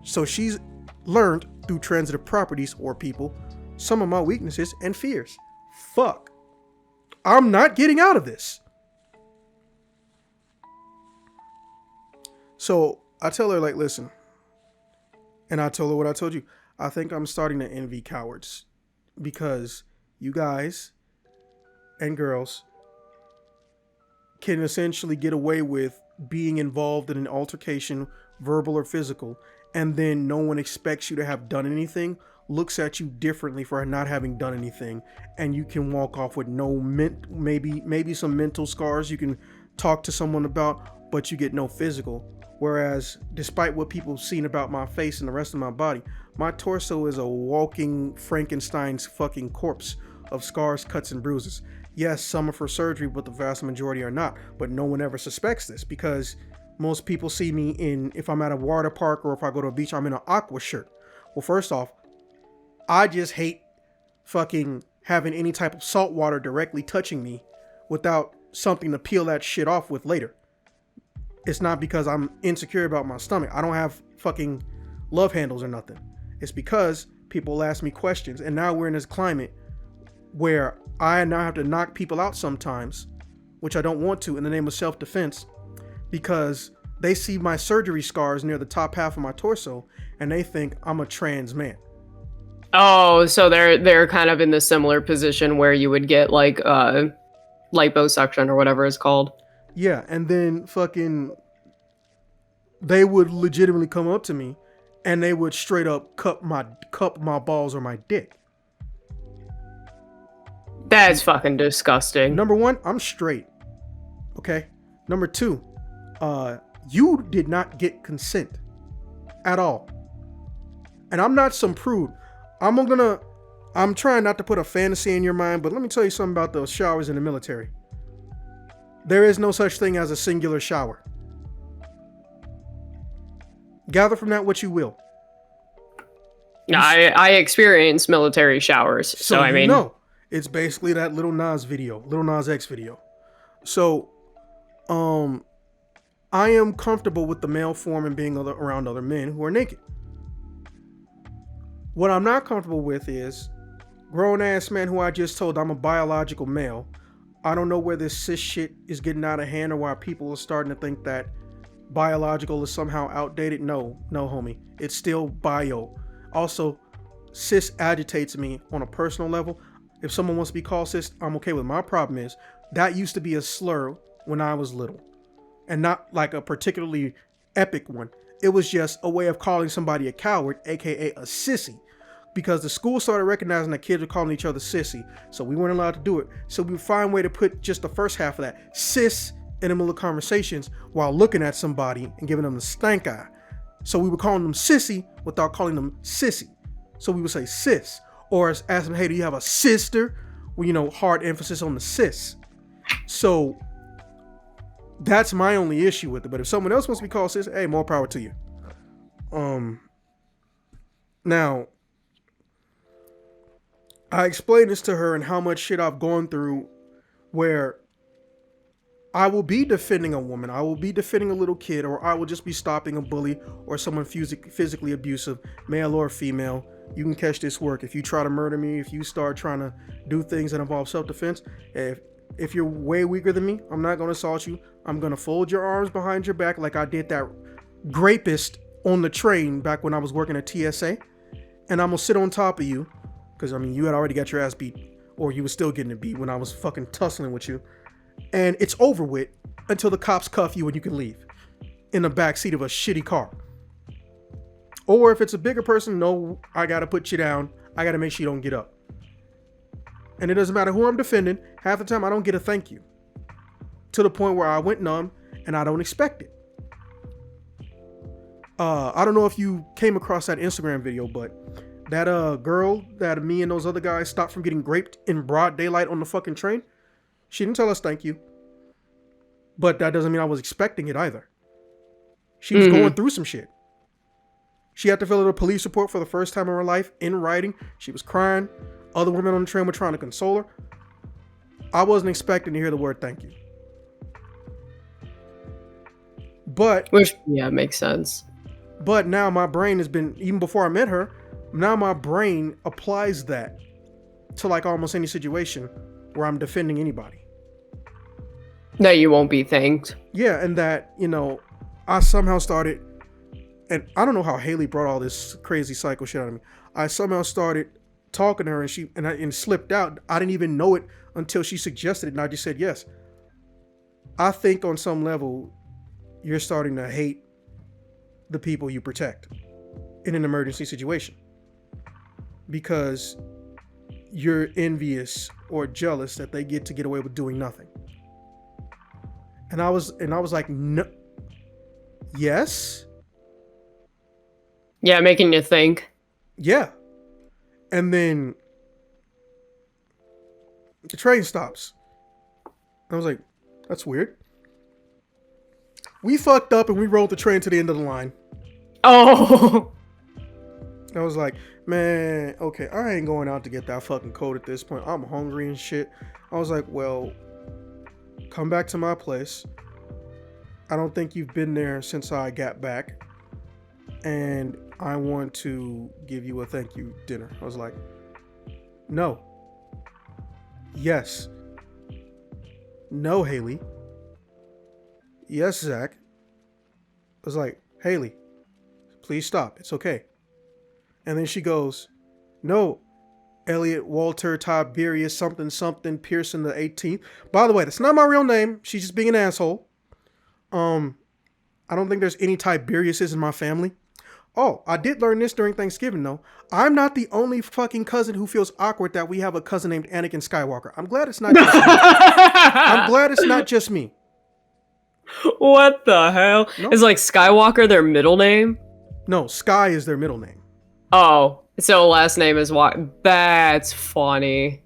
So she's learned through transitive properties or people some of my weaknesses and fears. Fuck. I'm not getting out of this. So I tell her, like, listen. And I told her what I told you. I think I'm starting to envy cowards. Because you guys and girls can essentially get away with being involved in an altercation, verbal or physical, and then no one expects you to have done anything, looks at you differently for not having done anything, and you can walk off with maybe some mental scars you can talk to someone about, but you get no physical. Whereas, despite what people have seen about my face and the rest of my body, my torso is a walking Frankenstein's fucking corpse of scars, cuts, and bruises. Yes, some are for surgery, but the vast majority are not. But no one ever suspects this because most people see me if I'm at a water park or if I go to a beach, I'm in an aqua shirt. Well, first off, I just hate fucking having any type of salt water directly touching me without something to peel that shit off with later. It's not because I'm insecure about my stomach. I don't have fucking love handles or nothing. It's because people ask me questions, and now we're in this climate where I now have to knock people out sometimes, which I don't want to in the name of self-defense, because they see my surgery scars near the top half of my torso, and they think I'm a trans man. Oh, so they're kind of in the similar position where you would get like liposuction or whatever it's called. Yeah, and then fucking they would legitimately come up to me and they would straight up cup my balls or my dick. That's fucking disgusting. Number one, I'm straight. Okay? Number two, you did not get consent at all. And I'm not some prude. I'm trying not to put a fantasy in your mind, but let me tell you something about those showers in the military. There is no such thing as a singular shower. Gather from that what you will. I experience military showers, so I mean, it's basically that Lil Nas X video. So, I am comfortable with the male form and being around other men who are naked. What I'm not comfortable with is grown ass man who I just told I'm a biological male. I don't know where this cis shit is getting out of hand or why people are starting to think that biological is somehow outdated. No, homie. It's still bio. Also, cis agitates me on a personal level. If someone wants to be called cis, I'm okay with it. My problem is that used to be a slur when I was little, and not like a particularly epic one. It was just a way of calling somebody a coward, aka a sissy, because the school started recognizing that kids were calling each other sissy, so we weren't allowed to do it. So we would find a way to put just the first half of that, sis, in the middle of conversations while looking at somebody and giving them the stank eye. So we were calling them sissy without calling them sissy. So we would say sis, or ask them, hey, do you have a sister? Well, hard emphasis on the sis. So that's my only issue with it. But if someone else wants to be called sis, hey, more power to you. Now, I explained this to her and how much shit I've gone through where I will be defending a woman, I will be defending a little kid, or I will just be stopping a bully or someone physically abusive, male or female. You can catch this work. If you try to murder me, if you start trying to do things that involve self-defense, if you're way weaker than me, I'm not going to assault you. I'm going to fold your arms behind your back like I did that rapist on the train back when I was working at TSA. And I'm going to sit on top of you, because, you had already got your ass beat, or you were still getting it beat when I was fucking tussling with you. And it's over with until the cops cuff you and you can leave in the back seat of a shitty car. Or if it's a bigger person, no, I got to put you down. I got to make sure you don't get up. And it doesn't matter who I'm defending. Half the time I don't get a thank you. To the point where I went numb and I don't expect it. I don't know if you came across that Instagram video, but that girl that me and those other guys stopped from getting raped in broad daylight on the fucking train, she didn't tell us thank you. But that doesn't mean I was expecting it either. She was going through some shit. She had to fill out a police report for the first time in her life in writing. She was crying. Other women on the train were trying to console her. I wasn't expecting to hear the word thank you. Which makes sense. But now my brain has been, even before I met her, now my brain applies that to like almost any situation where I'm defending anybody. That you won't be thanked. Yeah, and that, I somehow started, and I don't know how Haley brought all this crazy psycho shit out of me. I somehow started talking to her and slipped out. I didn't even know it until she suggested it, and I just said yes. I think on some level, you're starting to hate the people you protect in an emergency situation because you're envious or jealous that they get away with doing nothing. And I was like, no, yes. Yeah, making you think. Yeah. And then the train stops. I was like, that's weird. We fucked up and we rolled the train to the end of the line. Oh. I was like, man, okay, I ain't going out to get that fucking coat at this point. I'm hungry and shit. I was like, well, come back to my place. I don't think you've been there since I got back. And I want to give you a thank you dinner. I was like, no. Yes. No, Haley. Yes, Zach. was like, Haley, please stop. It's okay. And then she goes, no, Elliot Walter Tiberius something something Pearson the 18th. By the way, that's not my real name. She's just being an asshole. I don't think there's any Tiberiuses in my family. Oh, I did learn this during Thanksgiving though. I'm not the only fucking cousin who feels awkward that we have a cousin named Anakin Skywalker. I'm glad it's not just me. I'm glad it's not just me. What the hell? No. Is like Skywalker their middle name? No, Sky is their middle name. Oh, so last name is what? That's funny.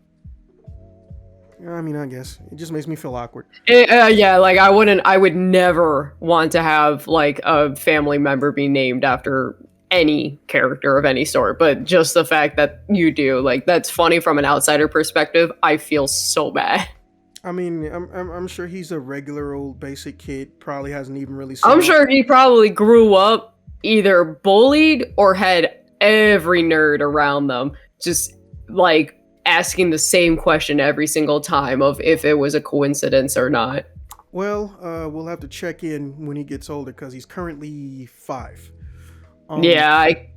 I mean, I guess it just makes me feel awkward. Yeah, like I would never want to have like a family member be named after any character of any sort, but just the fact that you do, like, that's funny from an outsider perspective. I feel so bad. I mean, I'm sure he's a regular old basic kid. Probably hasn't even really seen I'm sure he probably grew up either bullied or had every nerd around them just like asking the same question every single time of if it was a coincidence or not. Well, we'll have to check in when he gets older because he's currently 5. Yeah, I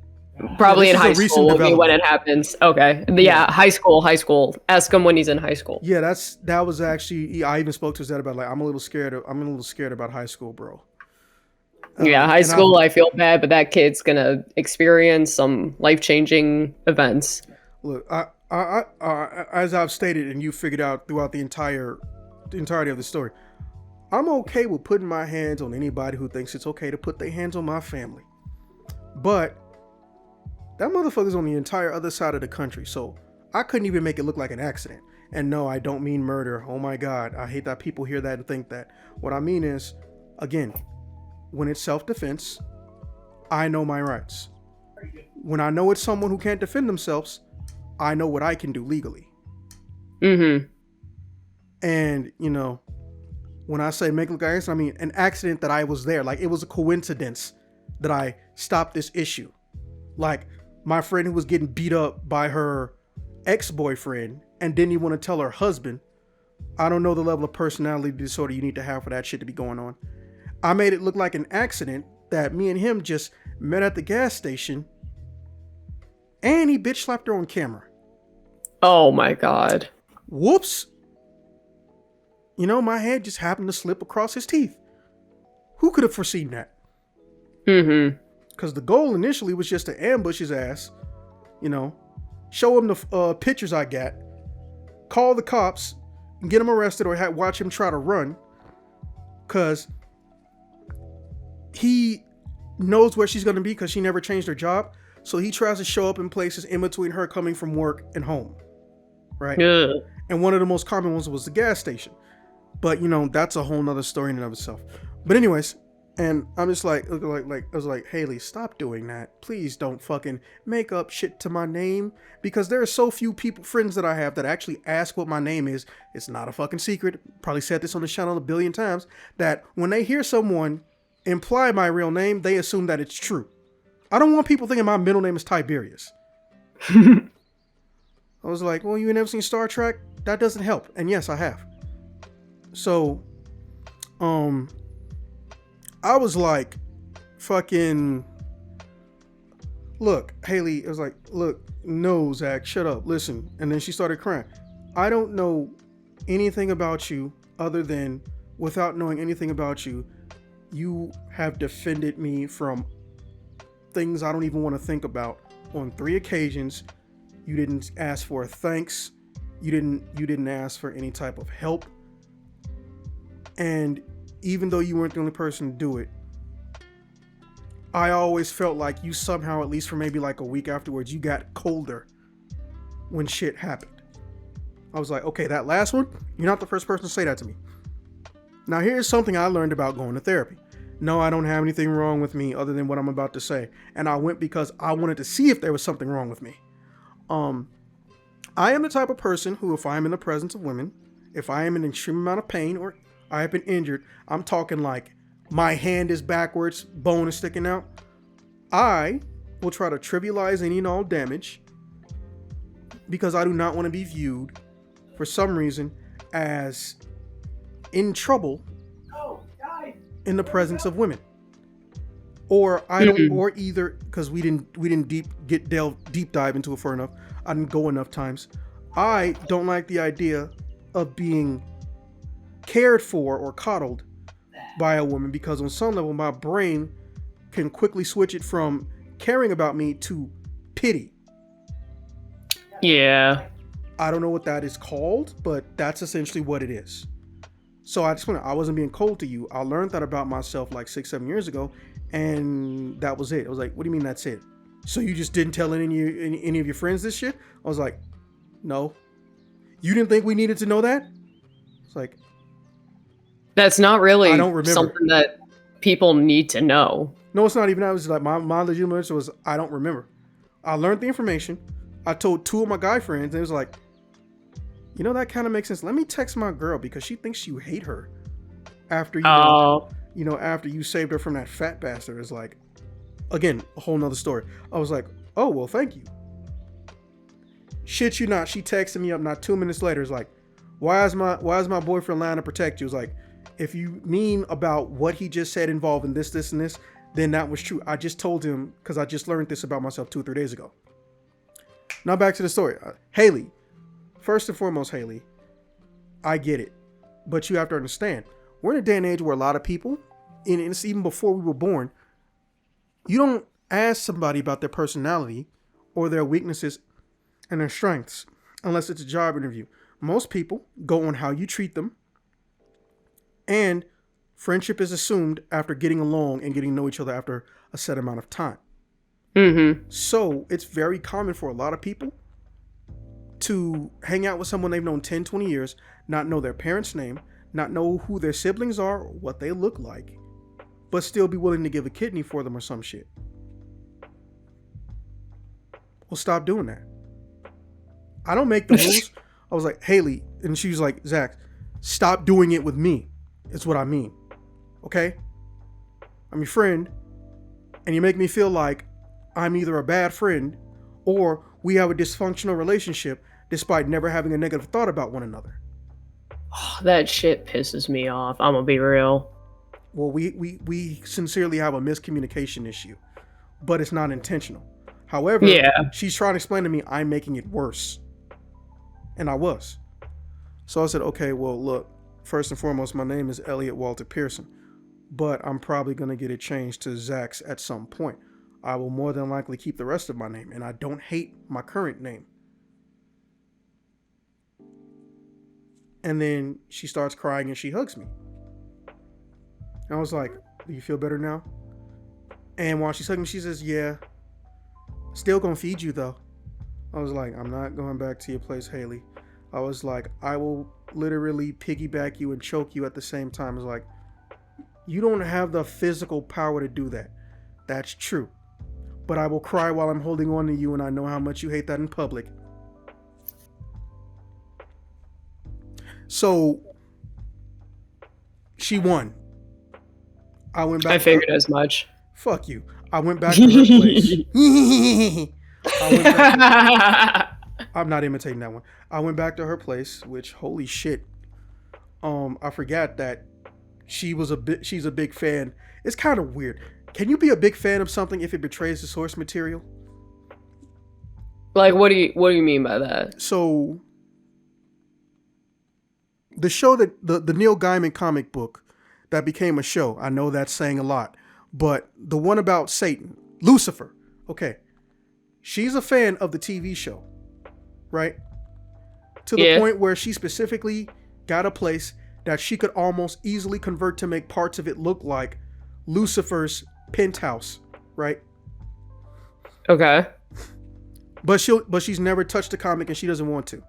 probably in high recent school will be when development. it happens. Okay, yeah, high school. Ask him when he's in high school. Yeah, that was actually. I even spoke to his dad about, like, I'm a little scared about high scholl, bro. Yeah, high school, I feel bad, but that kid's gonna experience some life-changing events. Look, I as I've stated and you figured out throughout the entirety of the story, I'm okay with putting my hands on anybody who thinks it's okay to put their hands on my family. But that motherfucker's on the entire other side of the country, so I couldn't even make it look like an accident. And no, I don't mean murder. Oh my God, I hate that people hear that and think that. What I mean is, again, when it's self-defense, I know my rights. When I know it's someone who can't defend themselves, I know what I can do legally. Mm-hmm. And, you know, when I say make it look like an accident, I mean an accident that I was there. Like, it was a coincidence that I stopped this issue. Like, my friend who was getting beat up by her ex-boyfriend and didn't even want to tell her husband. I don't know the level of personality disorder you need to have for that shit to be going on. I made it look like an accident that me and him just met at the gas station, and he bitch slapped her on camera. Oh my God. Whoops. You know, my head just happened to slip across his teeth. Who could have foreseen that? Mm-hmm. Because the goal initially was just to ambush his ass, you know, show him the pictures I got, call the cops, and get him arrested or watch him try to run. Because he knows where she's going to be because she never changed her job. So he tries to show up in places in between her coming from work and home. Right? Yeah. And one of the most common ones was the gas station. But, you know, that's a whole nother story in and of itself. But anyways, and I'm just like I was like, Haley, stop doing that. Please don't fucking make up shit to my name. Because there are so few friends that I have that actually ask what my name is. It's not a fucking secret. Probably said this on the channel a billion times. That when they hear someone imply my real name, they assume that it's true. I don't want people thinking my middle name is Tiberius. I was like, well, you never seen Star Trek? That doesn't help. And yes, I have. So, I was like, fucking, look, Haley, I was like, look, no, Zach, shut up, listen. And then she started crying. I don't know anything about you other than, without knowing anything about you, you have defended me from things I don't even want to think about on 3 occasions. You didn't ask for a thanks. You didn't ask for any type of help. And even though you weren't the only person to do it, I always felt like you somehow, at least for maybe like a week afterwards, you got colder when shit happened. I was like, okay, that last one, you're not the first person to say that to me. Now here's something I learned about going to therapy. No, I don't have anything wrong with me other than what I'm about to say. And I went because I wanted to see if there was something wrong with me. I am the type of person who, if I am in the presence of women, if I am in an extreme amount of pain or I have been injured, I'm talking like my hand is backwards, bone is sticking out, I will try to trivialize any and all damage because I do not want to be viewed, for some reason, as in trouble in the presence of women. Or I don't, Mm. or either because we didn't deep dive into it for enough. I didn't go enough times. I don't like the idea of being cared for or coddled by a woman because on some level my brain can quickly switch it from caring about me to pity. Yeah. I don't know what that is called, but that's essentially what it is. So I just want I wasn't being cold to you. I learned that about myself like 6, 7 years ago, and that was it. I was like, what do you mean that's it? So you just didn't tell any of your friends this shit? I was like, no. You didn't think we needed to know that? It's like, That's not I really don't remember. something that people need to know. No, it's not even that. It was like my legitimate answer was I don't remember. I learned the information. I told 2 of my guy friends, and it was like, you know, that kind of makes sense. Let me text my girl because she thinks you hate her after Oh. after you saved her from that fat bastard. It's like, again, a whole nother story. I was like, oh well, thank you. Shit you not, she texted me up not 2 minutes later. It's like, why is my boyfriend lying to protect you? It's like, if you mean about what he just said involving this, and this, then that was true. I just told him because I just learned this about myself 2 or 3 days ago. Now back to the story. Haley, first and foremost, Haley, I get it, but you have to understand, we're in a day and age where a lot of people, and it's even before we were born, you don't ask somebody about their personality or their weaknesses and their strengths unless it's a job interview. Most people go on how you treat them, and friendship is assumed after getting along and getting to know each other after a set amount of time. Mm-hmm. So it's very common for a lot of people to hang out with someone they've known 10, 20 years, not know their parents' name, not know who their siblings are or what they look like, but still be willing to give a kidney for them or some shit. Well, stop doing that. I don't make the rules. I was like, Haley, and she was like, Zach, stop doing it with me. It's what I mean. Okay? I'm your friend, and you make me feel like I'm either a bad friend or we have a dysfunctional relationship despite never having a negative thought about one another. Oh, that shit pisses me off. I'm gonna be real. Well, we sincerely have a miscommunication issue, but it's not intentional. However, Yeah. she's trying to explain to me I'm making it worse. And I was. So I said, okay, well, look, first and foremost, my name is Elliot Walter Pearson, but I'm probably going to get it changed to Zach's at some point. I will more than likely keep the rest of my name, and I don't hate my current name. And then she starts crying and she hugs me. And I was like, do you feel better now? And while she's hugging me, she says, yeah, still gonna feed you though. I was like, I'm not going back to your place, Haley. I was like, I will literally piggyback you and choke you at the same time. I was like, you don't have the physical power to do that. That's true. But I will cry while I'm holding on to you, and I know how much you hate that in public. So she won. I went back. I figured as much. Fuck you. I went back to her place. I'm not imitating that one. I went back to her place, which holy shit. I forgot that she's a big fan. It's kind of weird. Can you be a big fan of something if it betrays the source material? Like, what do you mean by that? So the show that the Neil Gaiman comic book that became a show, I know that's saying a lot, but the one about Satan, Lucifer, okay, she's a fan of the TV show, right? To the point where she specifically got a place that she could almost easily convert to make parts of it look like Lucifer's penthouse, right? Okay. But she's never touched the comic and she doesn't want to.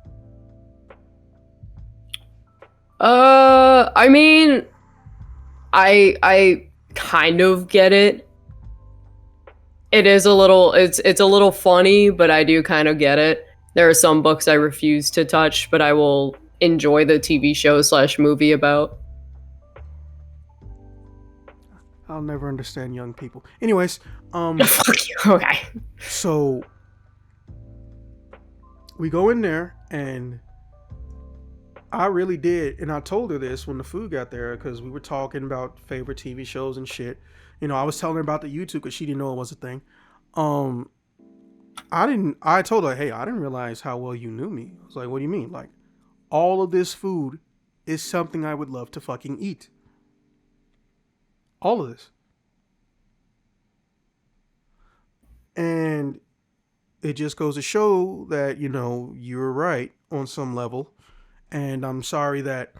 I mean, I kind of get it. It's a little funny, but I do kind of get it. There are some books I refuse to touch, but I will enjoy the TV show / movie about. I'll never understand young people. Anyways, Fuck you. Okay. So we go in there, and I really did, and I told her this when the food got there because we were talking about favorite TV shows and shit, I was telling her about the YouTube because she didn't know it was a thing. Um, I told her, hey, I didn't realize how well you knew me. I was like, what do you mean? Like, all of this food is something I would love to fucking eat. All of this. And it just goes to show that, you're right on some level. And I'm sorry that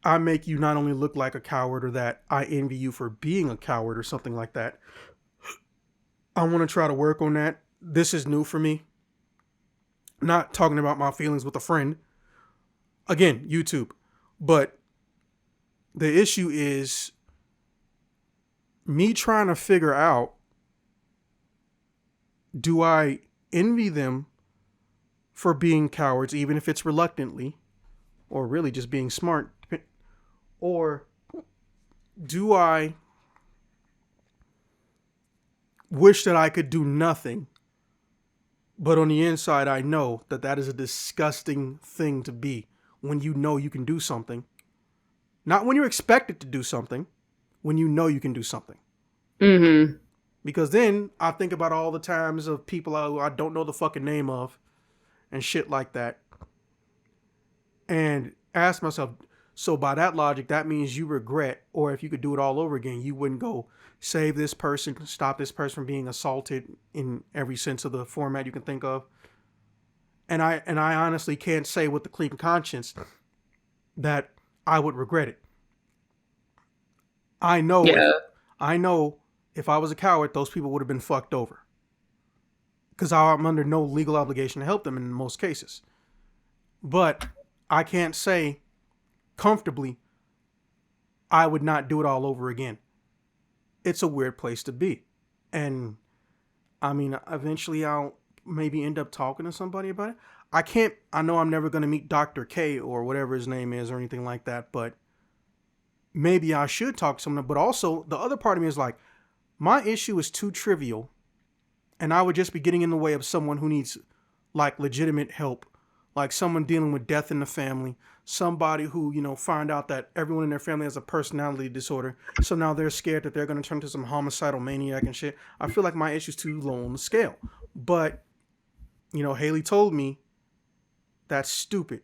I make you not only look like a coward or that I envy you for being a coward or something like that. I want to try to work on that. This is new for me. Not talking about my feelings with a friend. Again, YouTube. But the issue is me trying to figure out, do I envy them for being cowards, even if it's reluctantly, or really just being smart? Or do I wish that I could do nothing, but on the inside I know that that is a disgusting thing to be when you know you can do something? Not when you're expected to do something, when you know you can do something. Mm-hmm. Because then I think about all the times of people I don't know the fucking name of and shit like that. And ask myself, so by that logic, that means you regret, or if you could do it all over again, you wouldn't go save this person, stop this person from being assaulted in every sense of the format you can think of. And I honestly can't say with a clean conscience that I would regret it. I know if I was a coward, those people would have been fucked over. Because I'm under no legal obligation to help them in most cases. But I can't say comfortably I would not do it all over again. It's a weird place to be. And I mean, eventually I'll maybe end up talking to somebody about it. I know I'm never going to meet Dr. K or whatever his name is or anything like that, but maybe I should talk to someone. But also, the other part of me is like, my issue is too trivial, and I would just be getting in the way of someone who needs like legitimate help, like someone dealing with death in the family, somebody who, find out that everyone in their family has a personality disorder, so now they're scared that they're going to turn into some homicidal maniac and shit. I feel like my issue's too low on the scale. But, Haley told me that's stupid.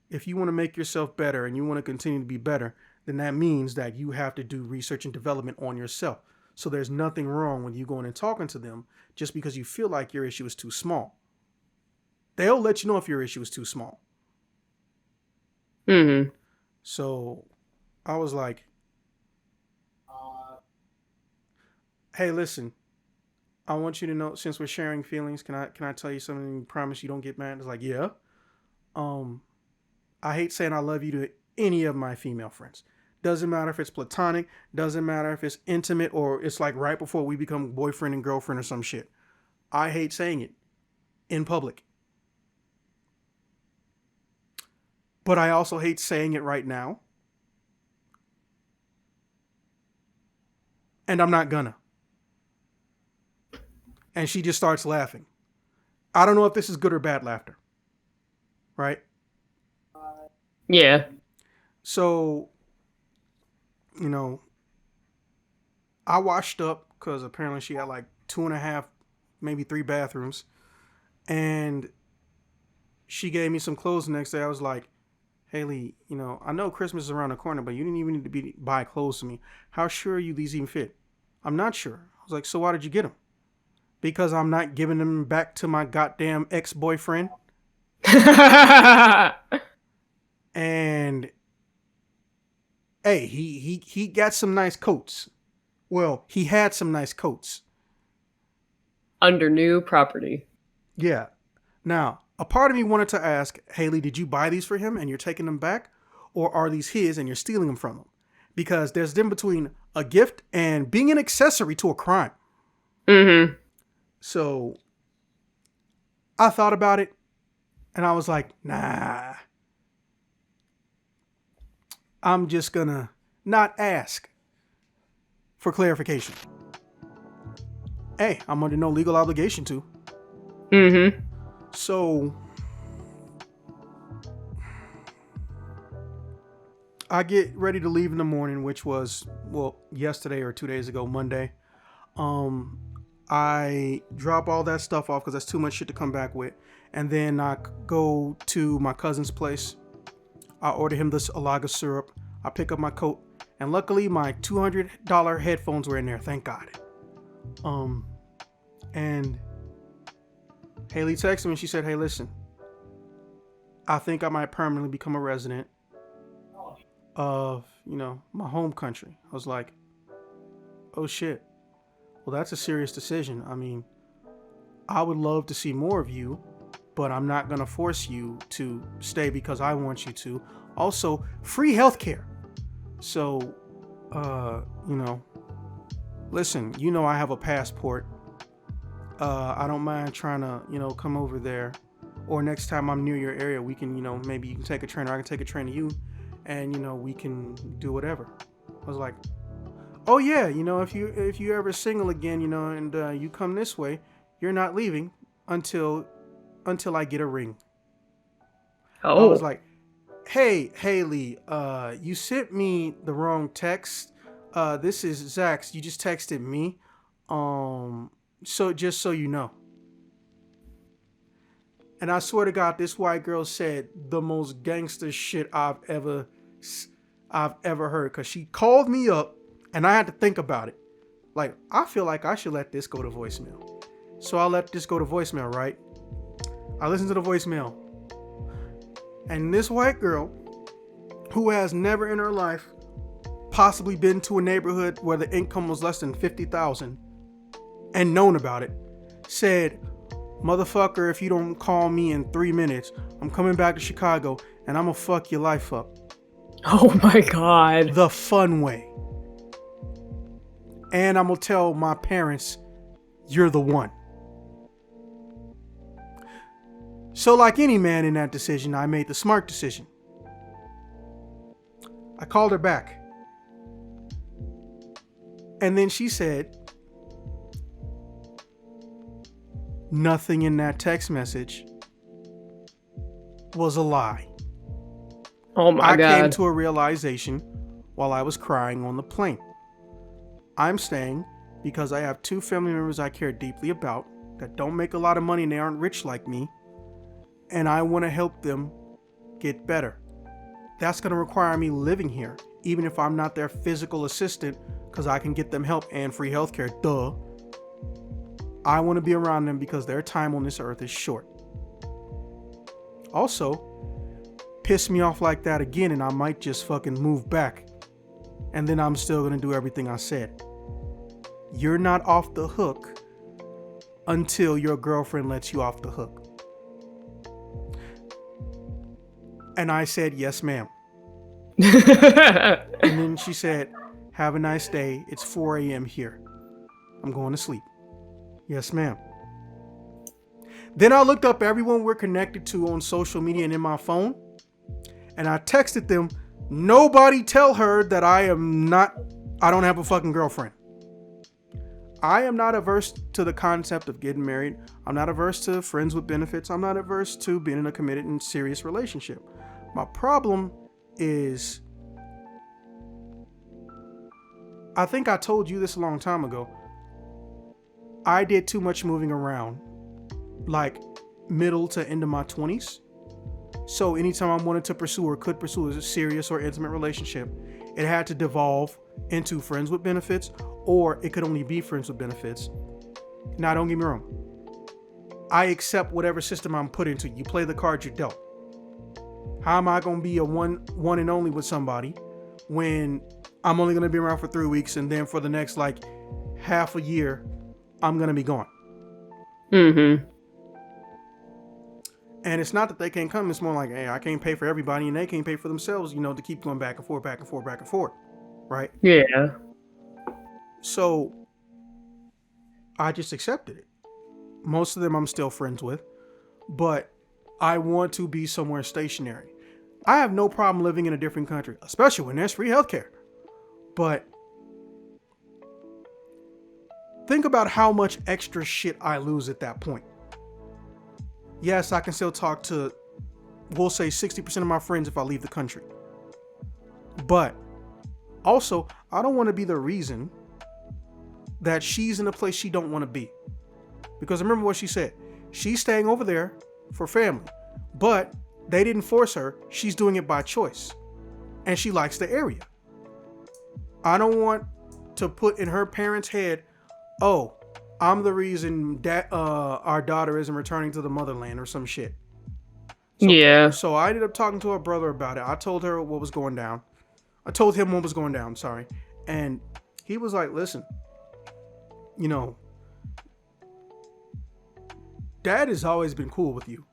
If you want to make yourself better and you want to continue to be better, then that means that you have to do research and development on yourself. So there's nothing wrong with you going and talking to them just because you feel like your issue is too small. They'll let you know if your issue is too small. Mm-hmm. So I was like, hey, listen, I want you to know, since we're sharing feelings, can I tell you something and promise you don't get mad? It's like, yeah. I hate saying I love you to any of my female friends. Doesn't matter if it's platonic, doesn't matter if it's intimate, or it's like right before we become boyfriend and girlfriend or some shit. I hate saying it in public. But I also hate saying it right now. And I'm not gonna. And she just starts laughing. I don't know if this is good or bad laughter. Right? Yeah. So, I washed up because apparently she had like 2.5, maybe 3 bathrooms. And she gave me some clothes the next day. I was like, Haley, I know Christmas is around the corner, but you didn't even need to buy clothes to me. How sure are you these even fit? I'm not sure. I was like, so why did you get them? Because I'm not giving them back to my goddamn ex-boyfriend. And hey, he got some nice coats. Well, he had some nice coats. Under new property. Yeah. Now, a part of me wanted to ask, Haley, did you buy these for him and you're taking them back? Or are these his and you're stealing them from him? Because there's a difference between a gift and being an accessory to a crime. Mm-hmm. So I thought about it and I was like, nah. I'm just gonna not ask for clarification. Hey, I'm under no legal obligation to. Mm-hmm. So I get ready to leave in the morning, which was, well, yesterday or 2 days ago, Monday. Um, I drop all that stuff off because that's too much shit to come back with. And then I go to my cousin's place. I order him this Alaga syrup. I pick up my coat. And luckily, my $200 headphones were in there. Thank God. And Haley texted me and she said, hey, listen, I think I might permanently become a resident of, my home country. I was like, oh shit. Well, that's a serious decision. I mean, I would love to see more of you, but I'm not going to force you to stay because I want you to. Also, free healthcare. So, listen, I have a passport. I don't mind trying to, come over there. Or next time I'm near your area, we can, maybe you can take a train or I can take a train to you and, we can do whatever. I was like, oh yeah, if you ever single again, and you come this way, you're not leaving until I get a ring. Oh. I was like, hey, Haley, you sent me the wrong text. This is Zach's. You just texted me. So just so you know. And I swear to God, this white girl said the most gangster shit I've ever heard. Cause she called me up and I had to think about it. Like, I feel like I should let this go to voicemail. So I let this go to voicemail, right? I listened to the voicemail. And this white girl, who has never in her life possibly been to a neighborhood where the income was less than $50,000 and known about it, said, motherfucker, if you don't call me in 3 minutes, I'm coming back to Chicago and I'm gonna fuck your life up. Oh my God. The fun way. And I'm gonna tell my parents you're the one. So like any man in that decision, I made the smart decision. I called her back. And then she said, nothing in that text message was a lie. Oh my God. I came to a realization while I was crying on the plane. I'm staying because I have 2 family members I care deeply about that don't make a lot of money and they aren't rich like me. And I want to help them get better. That's going to require me living here, even if I'm not their physical assistant, because I can get them help and free healthcare. Duh. I want to be around them because their time on this earth is short. Also, piss me off like that again and I might just fucking move back. And then I'm still going to do everything I said. You're not off the hook until your girlfriend lets you off the hook. And I said, yes, ma'am. And then she said, have a nice day. It's 4 a.m. here. I'm going to sleep. Yes, ma'am. Then I looked up everyone we're connected to on social media and in my phone. And I texted them, nobody tell her that I don't have a fucking girlfriend. I am not averse to the concept of getting married. I'm not averse to friends with benefits. I'm not averse to being in a committed and serious relationship. My problem is, I think I told you this a long time ago. I did too much moving around, like middle to end of my 20s. So anytime I wanted to pursue or could pursue a serious or intimate relationship, it had to devolve into friends with benefits, or it could only be friends with benefits. Now, don't get me wrong. I accept whatever system I'm put into. You play the cards you're dealt. How am I going to be a one and only with somebody when I'm only going to be around for 3 weeks and then for the next like half a year, I'm going to be gone? Mm-hmm. And it's not that they can't come. It's more like, hey, I can't pay for everybody and they can't pay for themselves, to keep going back and forth, back and forth, back and forth. Right? Yeah. So I just accepted it. Most of them I'm still friends with, but I want to be somewhere stationary. I have no problem living in a different country, especially when there's free healthcare. But think about how much extra shit I lose at that point. Yes, I can still talk to, we'll say 60% of my friends if I leave the country. But also, I don't want to be the reason that she's in a place she don't want to be. Because remember what she said. She's staying over there for family. But they didn't force her. She's doing it by choice. And she likes the area. I don't want to put in her parents' head, oh, I'm the reason that our daughter isn't returning to the motherland or some shit. So I ended up talking to her brother about it. I told her what was going down. I told him what was going down, sorry. And he was like, listen, you know, Dad has always been cool with you.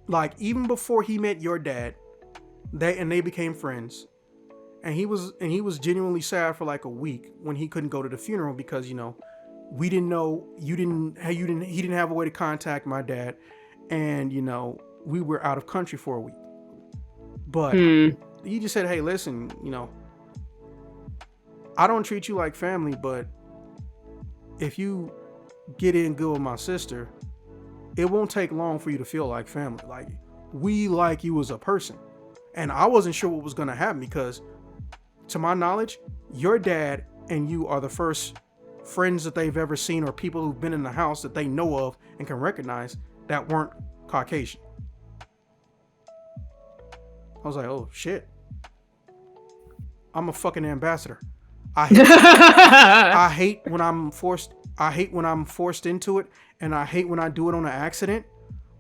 Like, even before he met your dad, they became friends. And he was genuinely sad for like a week when he couldn't go to the funeral because, you know, we didn't know he didn't have a way to contact my dad, and, you know, we were out of country for a week. But he just said, hey, listen, you know, I don't treat you like family, but if you get in good with my sister, it won't take long for you to feel like family. Like, we like you as a person. And I wasn't sure what was going to happen because, to my knowledge, your dad and you are the first friends that they've ever seen or people who've been in the house that they know of and can recognize that weren't Caucasian. I was like, oh shit. I'm a fucking ambassador. I hate when I'm forced into it, and I hate when I do it on an accident,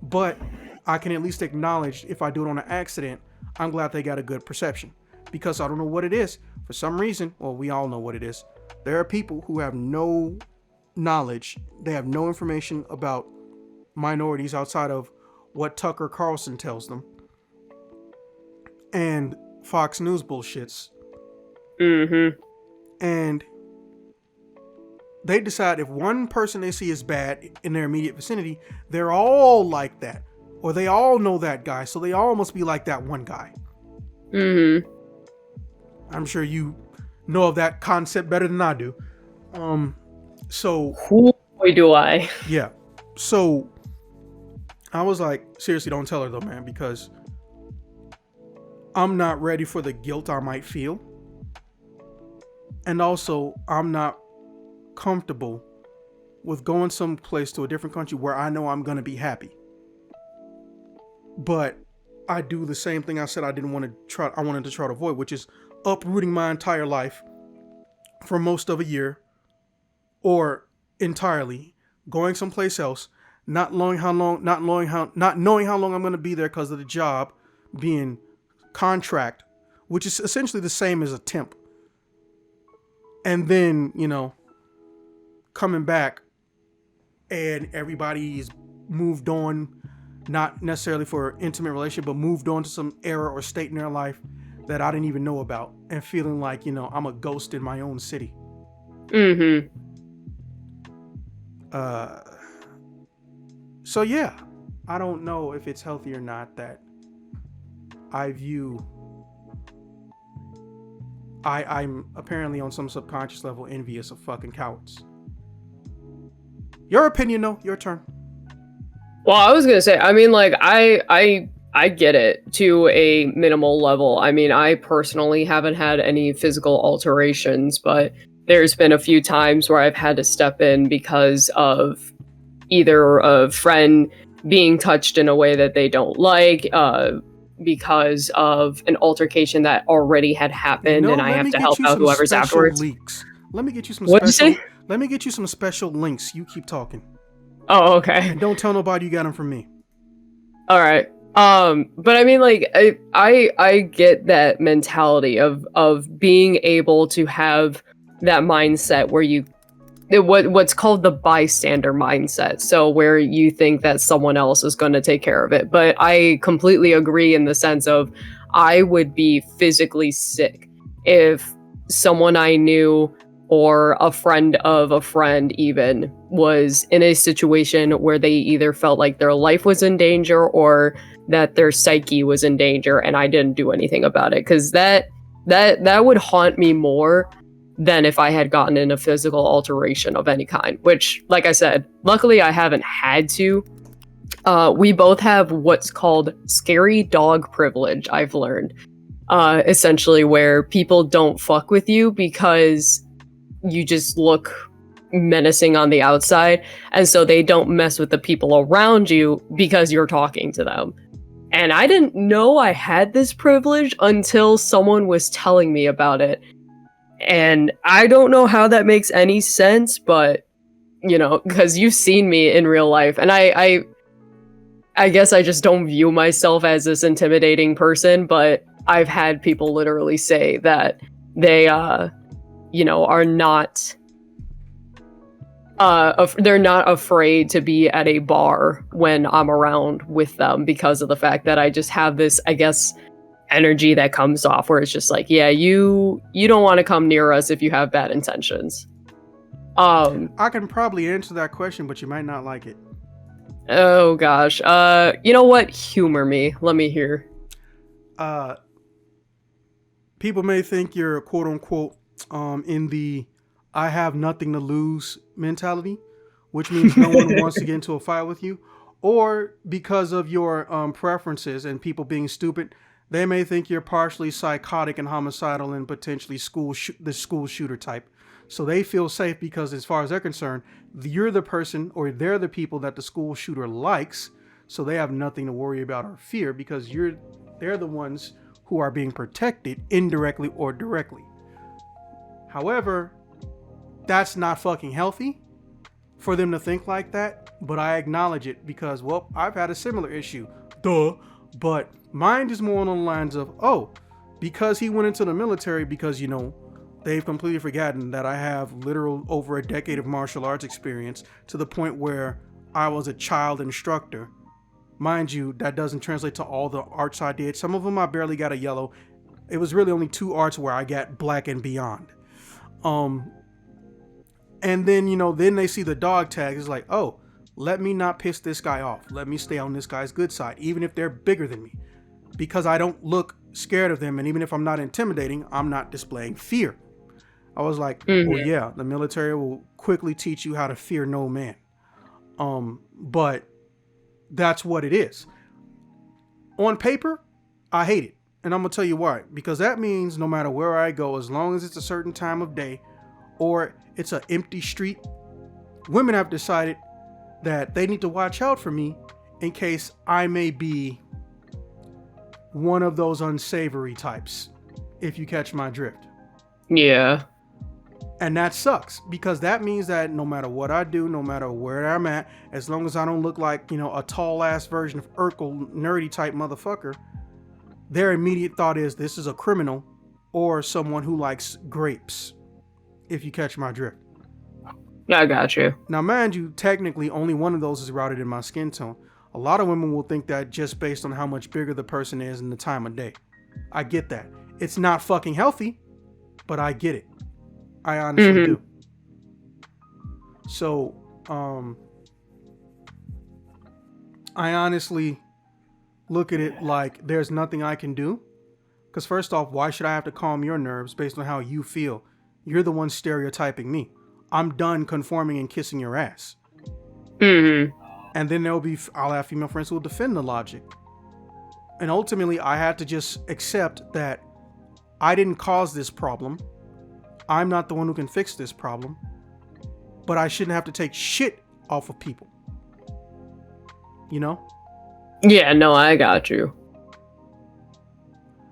but I can at least acknowledge if I do it on an accident, I'm glad they got a good perception. Because I don't know what it is. For some reason, well, we all know what it is. There are people who have no knowledge. They have no information about minorities outside of what Tucker Carlson tells them. And Fox News bullshits. Mm-hmm. And they decide if one person they see is bad in their immediate vicinity, they're all like that. Or they all know that guy. So they all must be like that one guy. Mm-hmm. I'm sure you know of that concept better than I do. So boy, do I. Yeah. So I was like, seriously, don't tell her though, man, because I'm not ready for the guilt I might feel. And also, I'm not comfortable with going someplace to a different country where I know I'm going to be happy. But I do the same thing I said I wanted to try to avoid, which is uprooting my entire life for most of a year or entirely, going someplace else, not knowing how long I'm going to be there because of the job being contract, which is essentially the same as a temp. And then, you know, coming back and everybody's moved on, not necessarily for an intimate relationship, but moved on to some era or state in their life that I didn't even know about, and feeling like, you know, I'm a ghost in my own city. Mm-hmm. So yeah, I don't know if it's healthy or not that I'm apparently on some subconscious level envious of fucking cowards. Your opinion, though. Your turn. Well, I was gonna say, I mean, like, I get it to a minimal level. I mean, I personally haven't had any physical alterations, but there's been a few times where I've had to step in because of either a friend being touched in a way that they don't like, because of an altercation that already had happened, and I have to help out whoever's afterwards. Leaks. Let me get you some What'd you say? Let me get you some special links. You keep talking. Oh, okay. And don't tell nobody you got them from me. All right. But I mean, like, I get that mentality of being able to have that mindset where what's called the bystander mindset. So where you think that someone else is going to take care of it. But I completely agree in the sense of I would be physically sick if someone I knew or a friend of a friend even was in a situation where they either felt like their life was in danger or that their psyche was in danger and I didn't do anything about it. Because that would haunt me more than if I had gotten in a physical alteration of any kind, which, like I said, luckily I haven't had to. We both have what's called scary dog privilege, I've learned. Essentially where people don't fuck with you because you just look menacing on the outside, and so they don't mess with the people around you because you're talking to them. And I didn't know I had this privilege until someone was telling me about it. And I don't know how that makes any sense, but because you've seen me in real life, and I guess I just don't view myself as this intimidating person, but I've had people literally say that they are not they're not afraid to be at a bar when I'm around with them because of the fact that I just have this, I guess, energy that comes off where it's just like, yeah, you don't want to come near us if you have bad intentions. I can probably answer that question, but you might not like it. Oh gosh. You know what? Humor me. Let me hear. People may think you're quote unquote in the I have nothing to lose mentality, which means no one wants to get into a fight with you, or because of your preferences and people being stupid, they may think you're partially psychotic and homicidal and potentially the school shooter type. So they feel safe because, as far as they're concerned, you're the person or they're the people that the school shooter likes. So they have nothing to worry about or fear because they're the ones who are being protected indirectly or directly. However, that's not fucking healthy for them to think like that, but I acknowledge it because, well, I've had a similar issue. Duh. But mine is more on the lines of, because he went into the military, because, they've completely forgotten that I have literal over a decade of martial arts experience to the point where I was a child instructor. Mind you, that doesn't translate to all the arts I did. Some of them I barely got a yellow. It was really only 2 arts where I got black and beyond. And then, then they see the dog tag. It's like, oh, let me not piss this guy off. Let me stay on this guy's good side, even if they're bigger than me. Because I don't look scared of them. And even if I'm not intimidating, I'm not displaying fear. I was like, well, yeah, the military will quickly teach you how to fear no man. But that's what it is. On paper, I hate it. And I'm going to tell you why. Because that means no matter where I go, as long as it's a certain time of day or it's an empty street, women have decided that they need to watch out for me in case I may be one of those unsavory types, if you catch my drift. Yeah. And that sucks because that means that no matter what I do, no matter where I'm at, as long as I don't look like, a tall ass version of Urkel, nerdy type motherfucker, their immediate thought is this is a criminal or someone who likes grapes, if you catch my drift. I got you. Now, mind you, technically only one of those is routed in my skin tone. A lot of women will think that just based on how much bigger the person is and the time of day. I get that. It's not fucking healthy, but I get it. I honestly do. So, I honestly look at it like there's nothing I can do. Because first off, why should I have to calm your nerves based on how you feel? You're the one stereotyping me. I'm done conforming and kissing your ass. And then I'll have female friends who will defend the logic. And ultimately, I had to just accept that I didn't cause this problem. I'm not the one who can fix this problem. But I shouldn't have to take shit off of people. Yeah, no, I got you.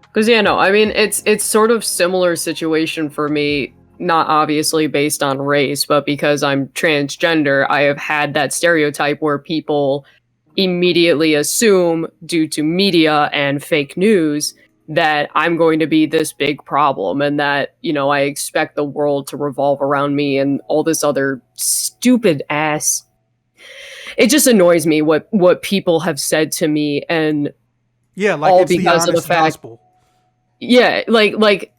Because, I mean, it's sort of similar situation for me, not obviously based on race, but because I'm transgender, I have had that stereotype where people immediately assume, due to media and fake news, that I'm going to be this big problem and that, I expect the world to revolve around me and all this other stupid ass. It just annoys me what people have said to me, and yeah, like all it's because the honest of the fact, gospel. Yeah, like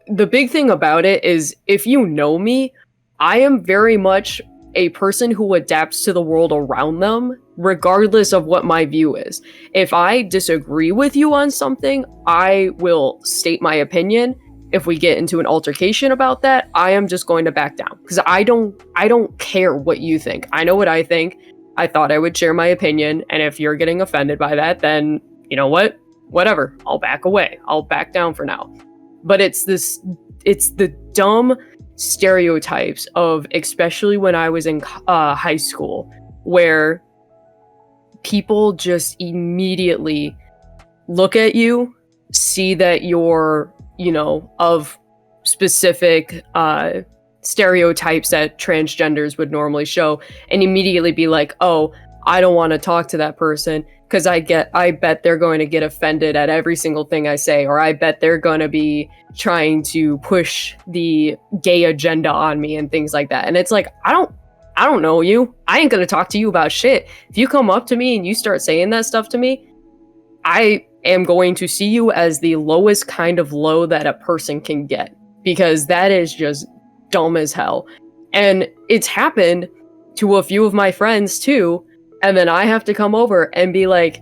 the big thing about it is if you know me, I am very much a person who adapts to the world around them, regardless of what my view is. If I disagree with you on something, I will state my opinion. If we get into an altercation about that, I am just going to back down because I don't care what you think. I know what I think. I thought I would share my opinion, and if you're getting offended by that, then you know what? Whatever. I'll back away. I'll back down for now. But it's the dumb stereotypes of, especially when I was in high school, where people just immediately look at you, see that you're, of specific stereotypes that transgenders would normally show, and immediately be like, oh, I don't want to talk to that person because I bet they're going to get offended at every single thing I say, or I bet they're going to be trying to push the gay agenda on me and things like that. And it's like, I don't know you. I ain't going to talk to you about shit. If you come up to me and you start saying that stuff to me, I am going to see you as the lowest kind of low that a person can get, because that is just dumb as hell. And it's happened to a few of my friends too. And then I have to come over and be like,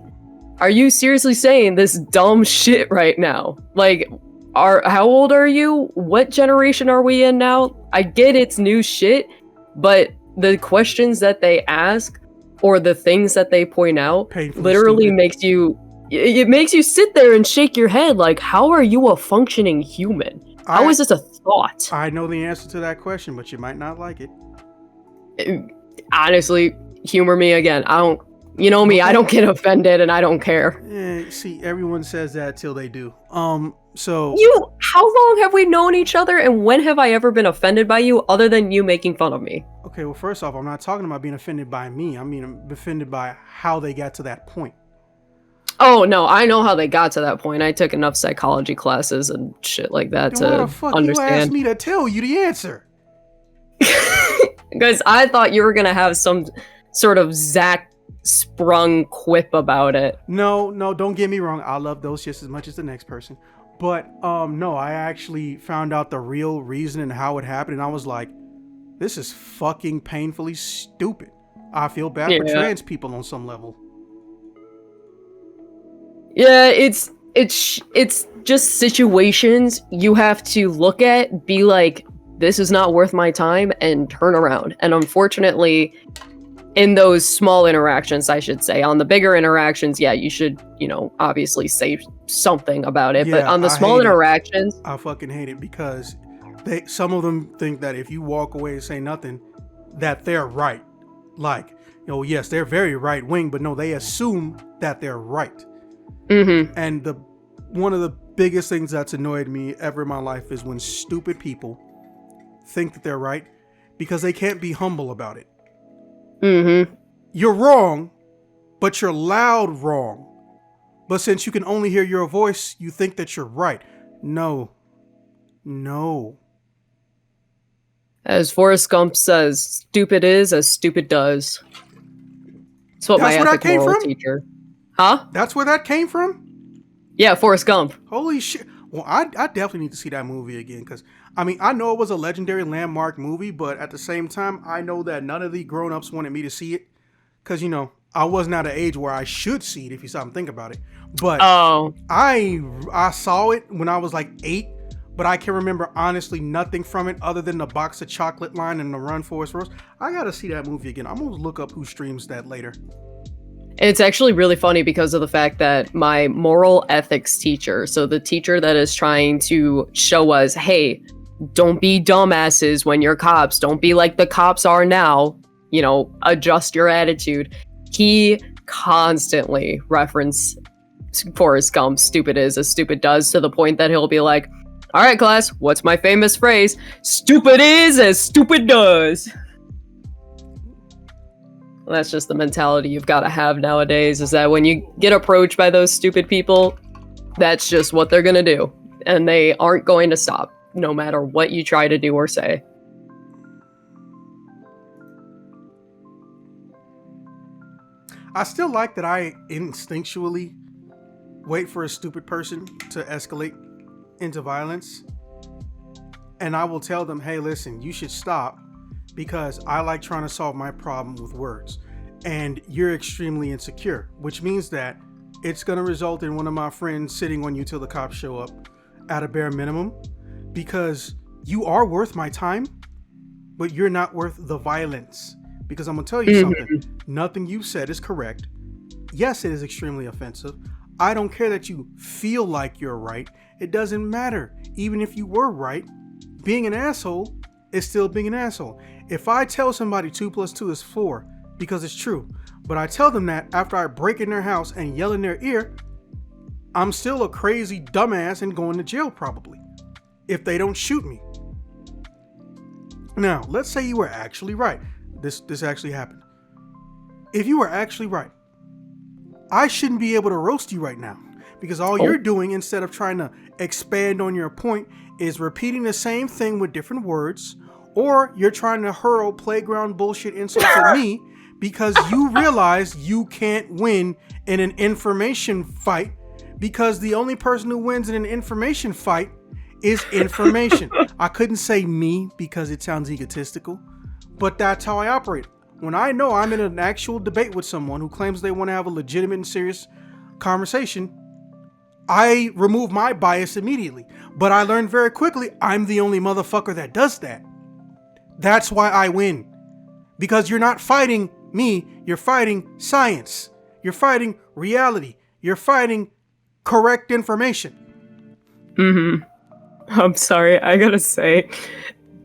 are you seriously saying this dumb shit right now? Like, how old are you? What generation are we in now? I get it's new shit, but the questions that they ask or the things that they point out literally makes you sit there and shake your head like, how are you a functioning human? How is this a thought? I know the answer to that question, but you might not like it. Honestly, humor me again. You know me, I don't get offended and I don't care. Yeah, see, everyone says that till they do. So how long have we known each other, and when have I ever been offended by you other than you making fun of me? Okay, well, first off, I'm not talking about being offended by me. I mean, I'm offended by how they got to that point. Oh, no, I know how they got to that point. I took enough psychology classes and shit like that to understand. Why the fuck you asked me to tell you the answer? Because I thought you were going to have some sort of Zach sprung quip about it. No, don't get me wrong. I love those just as much as the next person. But no, I actually found out the real reason and how it happened. And I was like, this is fucking painfully stupid. I feel bad for trans people on some level. Yeah, it's just situations you have to look at, be like, this is not worth my time, and turn around. And unfortunately, in those small interactions, I should say, on the bigger interactions, yeah, you should, obviously say something about it. But on the small interactions, I fucking hate it, because some of them think that if you walk away and say nothing, that they're right. Like, yes, they're very right wing, but no, they assume that they're right. Mm-hmm. And one of the biggest things that's annoyed me ever in my life is when stupid people think that they're right because they can't be humble about it. Mm-hmm. You're wrong, but you're loud wrong. But since you can only hear your voice, you think that you're right. No. As Forrest Gump says, stupid is as stupid does. That's what my ethic moral teacher. Huh? That's where that came from? Yeah, Forrest Gump. Holy shit. Well, I definitely need to see that movie again, because, I mean, I know it was a legendary landmark movie, but at the same time, I know that none of the grown-ups wanted me to see it, because, I wasn't at an age where I should see it, if you stop and think about it. But I saw it when I was like 8, but I can remember honestly nothing from it other than the box of chocolate line and the Run Forest Rose. I gotta see that movie again. I'm gonna look up who streams that later. It's actually really funny because of the fact that my moral ethics teacher, so the teacher that is trying to show us, hey, don't be dumbasses when you're cops. Don't be like the cops are now. Adjust your attitude. He constantly references Forrest Gump, stupid is as stupid does, to the point that he'll be like, all right, class, what's my famous phrase? Stupid is as stupid does. Well, that's just the mentality you've got to have nowadays, is that when you get approached by those stupid people, that's just what they're going to do. And they aren't going to stop, no matter what you try to do or say. I still like that I instinctually wait for a stupid person to escalate into violence. And I will tell them, hey, listen, you should stop, because I like trying to solve my problem with words. And you're extremely insecure, which means that it's going to result in one of my friends sitting on you till the cops show up at a bare minimum, because you are worth my time, but you're not worth the violence. Because I'm going to tell you something. Nothing you said is correct. Yes, it is extremely offensive. I don't care that you feel like you're right. It doesn't matter. Even if you were right, being an asshole is still being an asshole. If I tell somebody 2 + 2 is 4 because it's true, but I tell them that after I break in their house and yell in their ear, I'm still a crazy dumbass and going to jail probably if they don't shoot me. Now, let's say you were actually right. This actually happened. If you were actually right, I shouldn't be able to roast you right now because all you're doing instead of trying to expand on your point is repeating the same thing with different words, or you're trying to hurl playground bullshit insults at me because you realize you can't win in an information fight because the only person who wins in an information fight is information. I couldn't say me because it sounds egotistical, but that's how I operate. When I know I'm in an actual debate with someone who claims they want to have a legitimate and serious conversation, I remove my bias immediately. But I learned very quickly I'm the only motherfucker that does that. That's why I win. Because you're not fighting me, you're fighting science. You're fighting reality. You're fighting correct information. I'm sorry, I gotta say,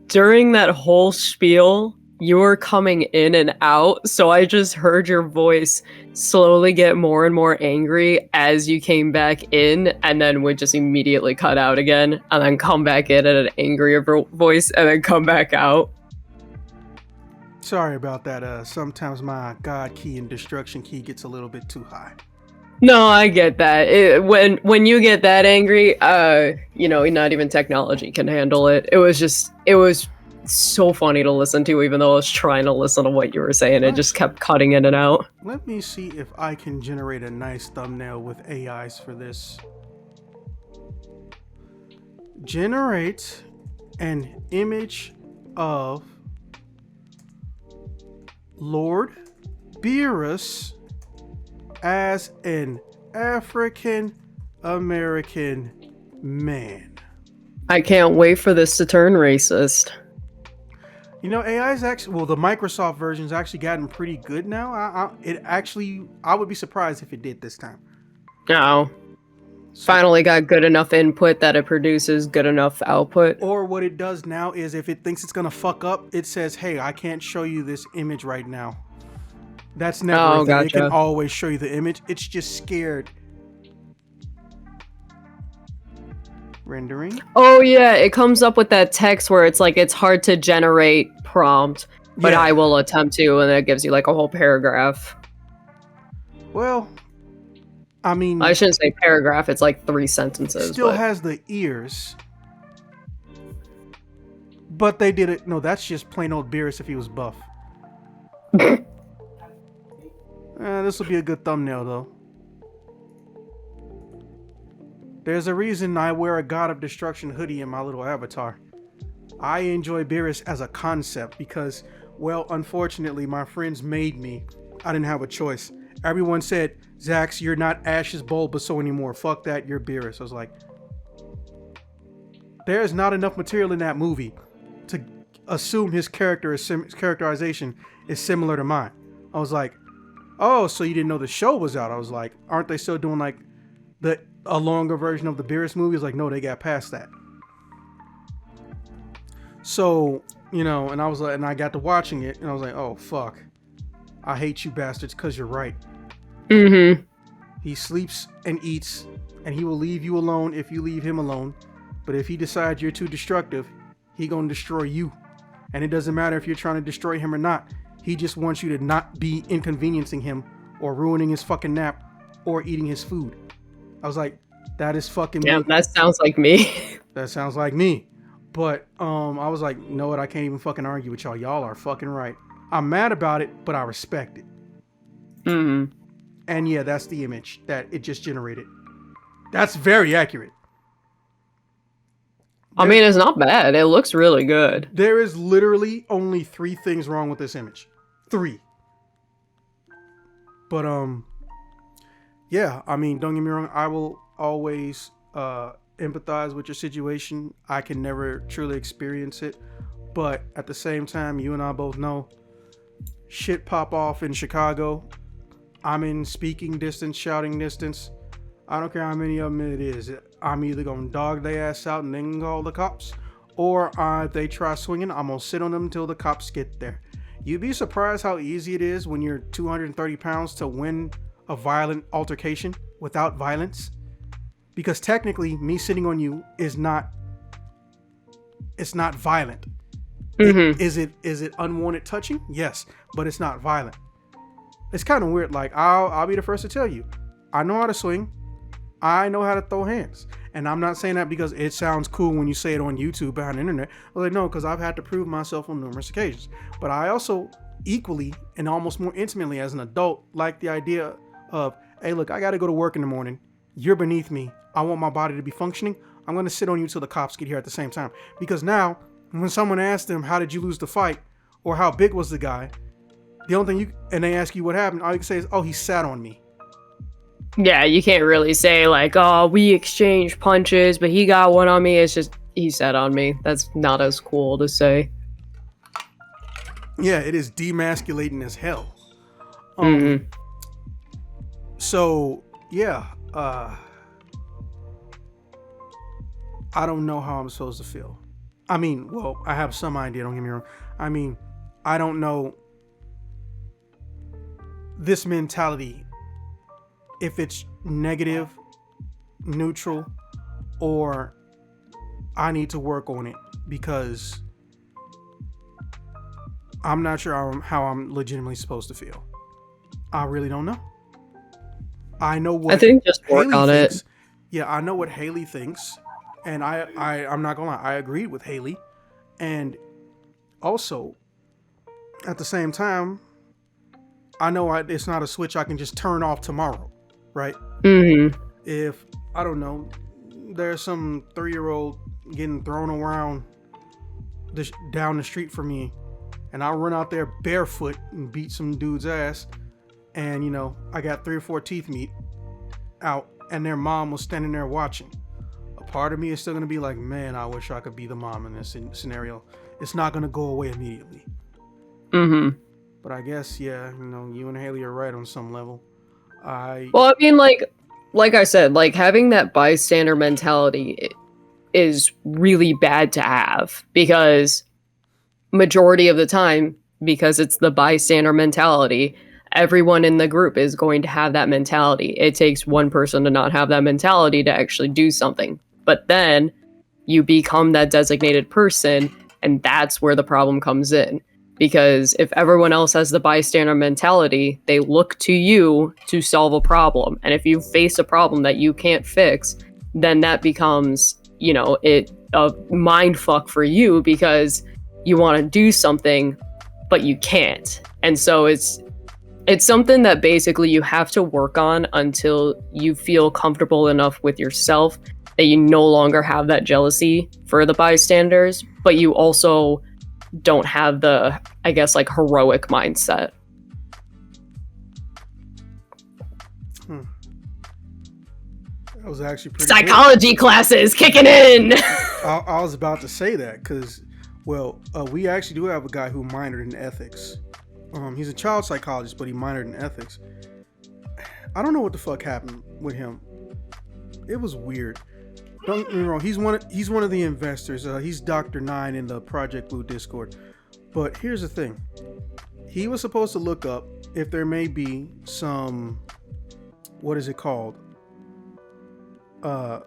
during that whole spiel, you were coming in and out, so I just heard your voice slowly get more and more angry as you came back in, and then would just immediately cut out again, and then come back in at an angrier voice, and then come back out. Sorry about that. Sometimes my God key and destruction key gets a little bit too high. No, I get that. When you get that angry, not even technology can handle it. It was so funny to listen to, even though I was trying to listen to what you were saying. It just kept cutting in and out. Let me see if I can generate a nice thumbnail with AIs for this. Generate an image of Lord Beerus as an African American man. I can't wait for this to turn racist. You know, AI's actually, the Microsoft version's actually gotten pretty good now. I would be surprised if it did this time. No. Finally got good enough input that it produces good enough output. Or what it does now is if it thinks it's gonna fuck up, it says, hey, I can't show you this image right now. That's never a thing. Gotcha. It can always show you the image. It's just scared. Rendering. Oh yeah, it comes up with that text where it's like it's hard to generate prompt, but Yeah. I will attempt to, and it gives you like a whole paragraph. Well, I mean, I shouldn't say paragraph, it's like 3 sentences. Still has the ears. But they did it. No, that's just plain old Beerus if he was buff. This will be a good thumbnail though. There's a reason I wear a God of Destruction hoodie in my little avatar. I enjoy Beerus as a concept because, well, unfortunately, my friends made me. I didn't have a choice. Everyone said, Zax, you're not Ash's Bulbasaur anymore. Fuck that, you're Beerus. I was like, there's not enough material in that movie to assume his characterization is similar to mine. I was like, oh, so you didn't know the show was out? I was like, aren't they still doing like a longer version of the Beerus movie? I was like, no, they got past that. So, and I was like, and I got to watching it, and I was like, oh fuck, I hate you bastards because you're right. Mm-hmm. He sleeps and eats, and he will leave you alone if you leave him alone. But if he decides you're too destructive, he gonna destroy you. And it doesn't matter if you're trying to destroy him or not. He just wants you to not be inconveniencing him or ruining his fucking nap or eating his food. I was like, that is fucking me. Yeah, that sounds like me. That sounds like me. But I was like, you know what? I can't even fucking argue with y'all. Y'all are fucking right. I'm mad about it, but I respect it. Mm-hmm. And yeah, that's the image that it just generated. That's very accurate. I mean, it's not bad. It looks really good. There is literally only 3 things wrong with this image. 3. But yeah, I mean, don't get me wrong. I will always empathize with your situation. I can never truly experience it. But at the same time, you and I both know shit pop off in Chicago. I'm in speaking distance, shouting distance. I don't care how many of them it is. I'm either gonna dog their ass out and then call the cops, or if they try swinging, I'm gonna sit on them until the cops get there. You'd be surprised how easy it is when you're 230 pounds to win a violent altercation without violence. Because technically, me sitting on you is not. It's not violent. Mm-hmm. Is it unwanted touching? Yes, but it's not violent. It's kind of weird. Like I'll be the first to tell you, I know how to swing. I know how to throw hands. And I'm not saying that because it sounds cool when you say it on YouTube behind the internet. Like, no, because I've had to prove myself on numerous occasions. But I also equally and almost more intimately as an adult like the idea of, hey, look, I got to go to work in the morning. You're beneath me. I want my body to be functioning. I'm going to sit on you till the cops get here at the same time. Because now, when someone asks them, how did you lose the fight? Or how big was the guy? The only thing and they ask you what happened, all you can say is, oh, he sat on me. Yeah, you can't really say like, oh, we exchanged punches, but he got one on me. It's just, he sat on me. That's not as cool to say. Yeah, it is demasculating as hell. Mm-hmm. So, yeah, I don't know how I'm supposed to feel. I mean, well, I have some idea, don't get me wrong. I mean, I don't know this mentality, if it's negative, neutral, or I need to work on it, because I'm not sure how I'm legitimately supposed to feel. I really don't know. I know what I think just work Haley on thinks. it. Yeah, I know what Haley thinks, and I'm not gonna lie, I agreed with Haley, and also at the same time, I know it's not a switch I can just turn off tomorrow, right? Mm-hmm. If I don't know, there's some 3-year-old getting thrown around down the street from me, and I run out there barefoot and beat some dude's ass, and I got 3 or 4 teeth meat out, and their mom was standing there watching. A part of me is still gonna be like, man, I wish I could be the mom in this scenario. It's not gonna go away immediately. Mm-hmm. But I guess, yeah, you and Haley are right on some level. Well, I mean, like I said, like having that bystander mentality is really bad to have, because majority of the time, because it's the bystander mentality, everyone in the group is going to have that mentality. It takes one person to not have that mentality to actually do something. But then you become that designated person, and that's where the problem comes in. Because if everyone else has the bystander mentality, they look to you to solve a problem. And if you face a problem that you can't fix, then that becomes, a mind fuck for you, because you want to do something, but you can't. And so it's something that basically you have to work on until you feel comfortable enough with yourself that you no longer have that jealousy for the bystanders, but you also don't have the, I guess, like heroic mindset. That was actually pretty Psychology good. Classes kicking in. I was about to say that because, we actually do have a guy who minored in ethics. He's a child psychologist, but he minored in ethics. I don't know what the fuck happened with him. It was weird. Don't get me wrong. He's one of the investors. He's Dr. 9 in the Project Blue Discord. But here's the thing. He was supposed to look up if there may be some, what is it called?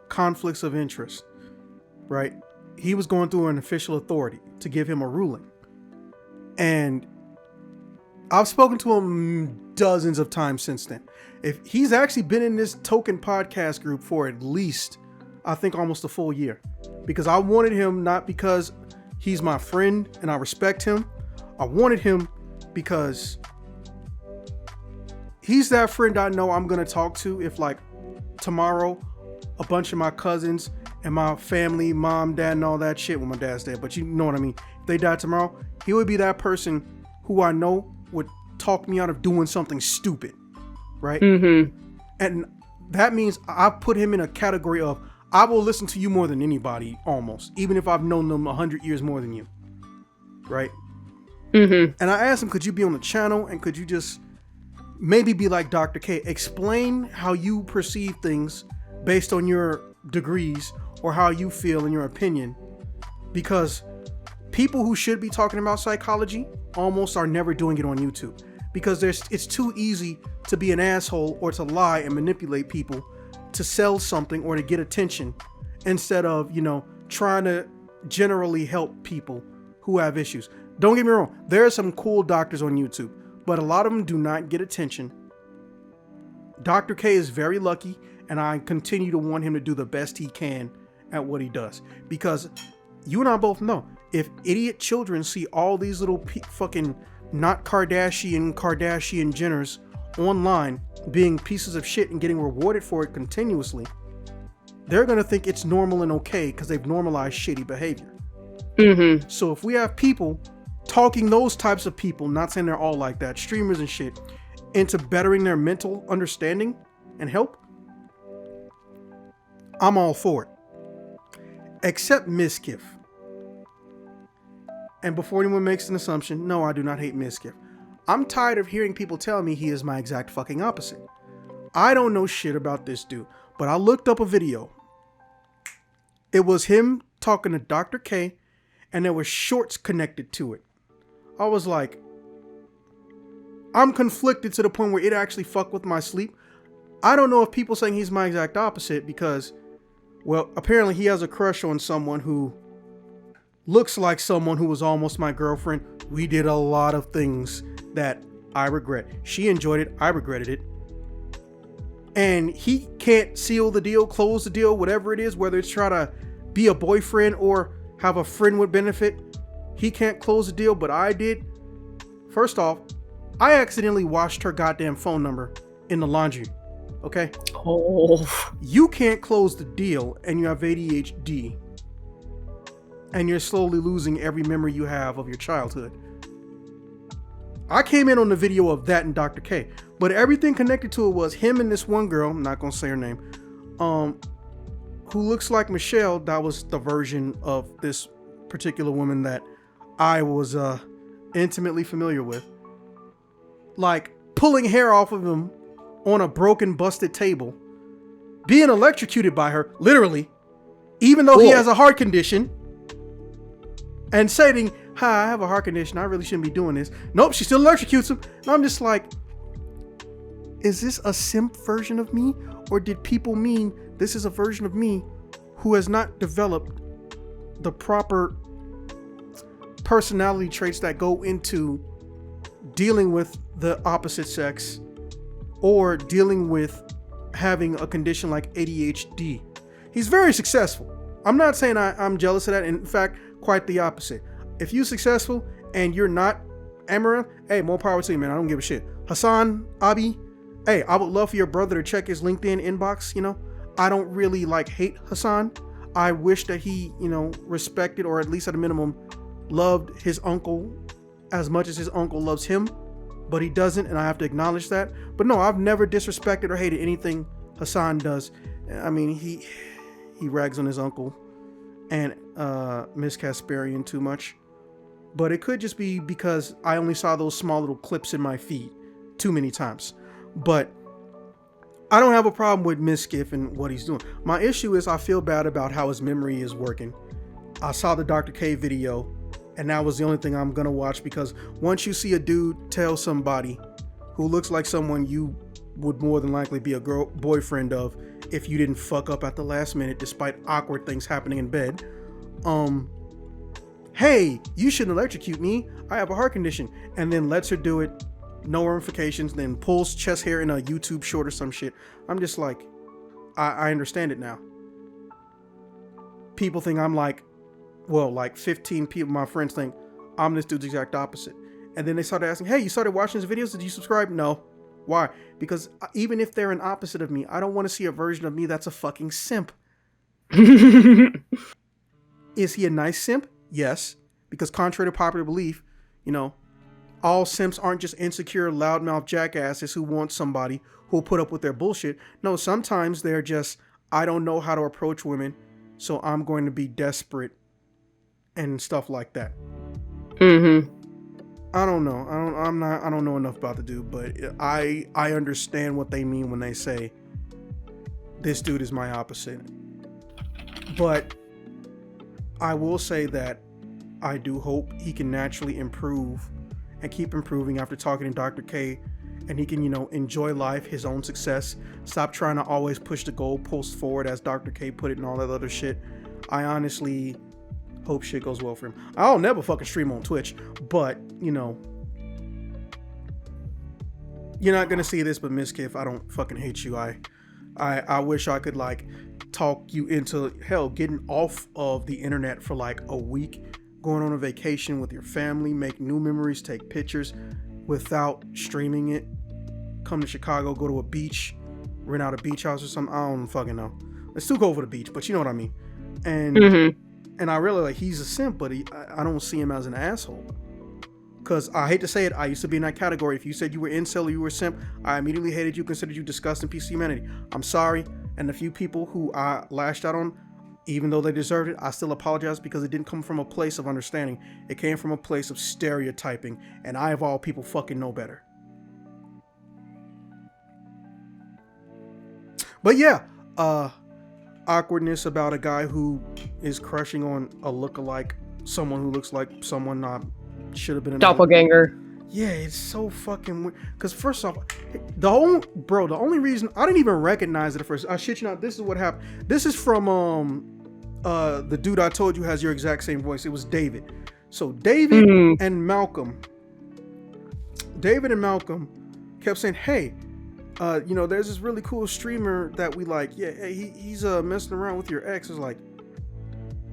Conflicts of interest, right? He was going through an official authority to give him a ruling. And I've spoken to him dozens of times since then. If he's actually been in this token podcast group for at least, I think, almost a full year, because I wanted him not because he's my friend and I respect him. I wanted him because he's that friend I know I'm going to talk to if, like, tomorrow a bunch of my cousins and my family, mom, dad, and all that shit, well, my dad's dead, but you know what I mean, if they die tomorrow, he would be that person who I know would talk me out of doing something stupid, right? Mm-hmm. And that means I put him in a category of, I will listen to you more than anybody, almost, even if I've known them 100 years more than you, right? Mm-hmm. And I asked him, could you be on the channel and could you just maybe be like Dr. K? Explain how you perceive things based on your degrees or how you feel in your opinion. Because people who should be talking about psychology almost are never doing it on YouTube. Because it's too easy to be an asshole or to lie and manipulate people to sell something or to get attention instead of, trying to generally help people who have issues. Don't get me wrong, there are some cool doctors on YouTube, but a lot of them do not get attention. Dr. K is very lucky, and I continue to want him to do the best he can at what he does. Because you and I both know, if idiot children see all these little fucking not Kardashian Jenners online being pieces of shit and getting rewarded for it continuously, they're going to think it's normal and okay because they've normalized shitty behavior. Mm-hmm. So if we have people talking those types of people, not saying they're all like that, streamers and shit, into bettering their mental understanding and help, I'm all for it. Except Miskiff. And before anyone makes an assumption, no, I do not hate Miskiff. I'm tired of hearing people tell me he is my exact fucking opposite. I don't know shit about this dude, but I looked up a video. It was him talking to Dr. K, and there were shorts connected to it. I was like, I'm conflicted to the point where it actually fucked with my sleep. I don't know if people saying he's my exact opposite because, well, apparently he has a crush on someone who looks like someone who was almost my girlfriend. We did a lot of things that I regret. She enjoyed it. I regretted it. And he can't seal the deal, close the deal, whatever it is, whether it's try to be a boyfriend or have a friend with benefit. He can't close the deal, but I did. First off, I accidentally washed her goddamn phone number in the laundry. Okay? Oh. You can't close the deal and you have ADHD and you're slowly losing every memory you have of your childhood. I came in on the video of that and Dr. K, but everything connected to it was him and this one girl, I'm not gonna say her name, who looks like Michelle. That was the version of this particular woman that I was intimately familiar with. Like pulling hair off of him on a broken, busted table, being electrocuted by her, literally, even though he has a heart condition, and saying, hi, I have a heart condition, I really shouldn't be doing this. Nope, she still electrocutes him. And I'm just like, is this a simp version of me? Or did people mean this is a version of me who has not developed the proper personality traits that go into dealing with the opposite sex or dealing with having a condition like ADHD? He's very successful. I'm not saying I'm jealous of that. In fact, quite the opposite. If you're successful and you're not Amaranth, hey, more power to you, man. I don't give a shit. Hassan, Abi, hey, I would love for your brother to check his LinkedIn inbox. I don't really hate Hassan. I wish that he, respected or at least at a minimum loved his uncle as much as his uncle loves him, but he doesn't, and I have to acknowledge that. But no, I've never disrespected or hated anything Hassan does. I mean, he rags on his uncle and Miss Kasparian too much, but it could just be because I only saw those small little clips in my feed too many times. But I don't have a problem with Miskiff and what he's doing. My issue is I feel bad about how his memory is working. I saw the Dr. K video, and that was the only thing I'm gonna watch, because once you see a dude tell somebody who looks like someone you would more than likely be a boyfriend of if you didn't fuck up at the last minute despite awkward things happening in bed, hey, you shouldn't electrocute me, I have a heart condition, and then lets her do it, no ramifications, then pulls chest hair in a YouTube short or some shit. I'm just like, I understand it now. People think I'm like 15 people, my friends think I'm this dude's exact opposite. And then they started asking, hey, you started watching his videos? Did you subscribe? No. Why? Because even if they're an opposite of me, I don't want to see a version of me that's a fucking simp. Is he a nice simp? Yes. Because contrary to popular belief, all simps aren't just insecure, loudmouth jackasses who want somebody who'll put up with their bullshit. No, sometimes they're just, I don't know how to approach women, so I'm going to be desperate and stuff like that. Mm-hmm. I don't know. I don't know enough about the dude, but I understand what they mean when they say this dude is my opposite. But I will say that I do hope he can naturally improve and keep improving after talking to Dr. K, and he can, enjoy life, his own success. Stop trying to always push the goalpost forward, as Dr. K put it, and all that other shit. I honestly hope shit goes well for him. I'll never fucking stream on Twitch, but you're not gonna see this, but Miskiff, I don't fucking hate you. I wish I could like talk you into hell getting off of the internet for like a week, going on a vacation with your family, make new memories, take pictures without streaming it. Come to Chicago, go to a beach, rent out a beach house or something. I don't fucking know. It's too cold for the beach, but you know what I mean. And I really like he's a simp, but I don't see him as an asshole. Because I hate to say it, I used to be in that category. If you said you were incel or you were simp, I immediately hated you, considered you disgusting piece of humanity. I'm sorry. And the few people who I lashed out on, even though they deserved it, I still apologize, because it didn't come from a place of understanding. It came from a place of stereotyping. And I, of all people, fucking know better. But yeah, awkwardness about a guy who is crushing on a lookalike, someone who looks like someone should have been a doppelganger. Yeah, it's so fucking weird. Because first off, the only reason I didn't even recognize it at first. I shit you not. This is what happened. This is from the dude I told you has your exact same voice. It was David. So David and Malcolm kept saying, "Hey, there's this really cool streamer that we like. Yeah, he's messing around with your ex." It's like,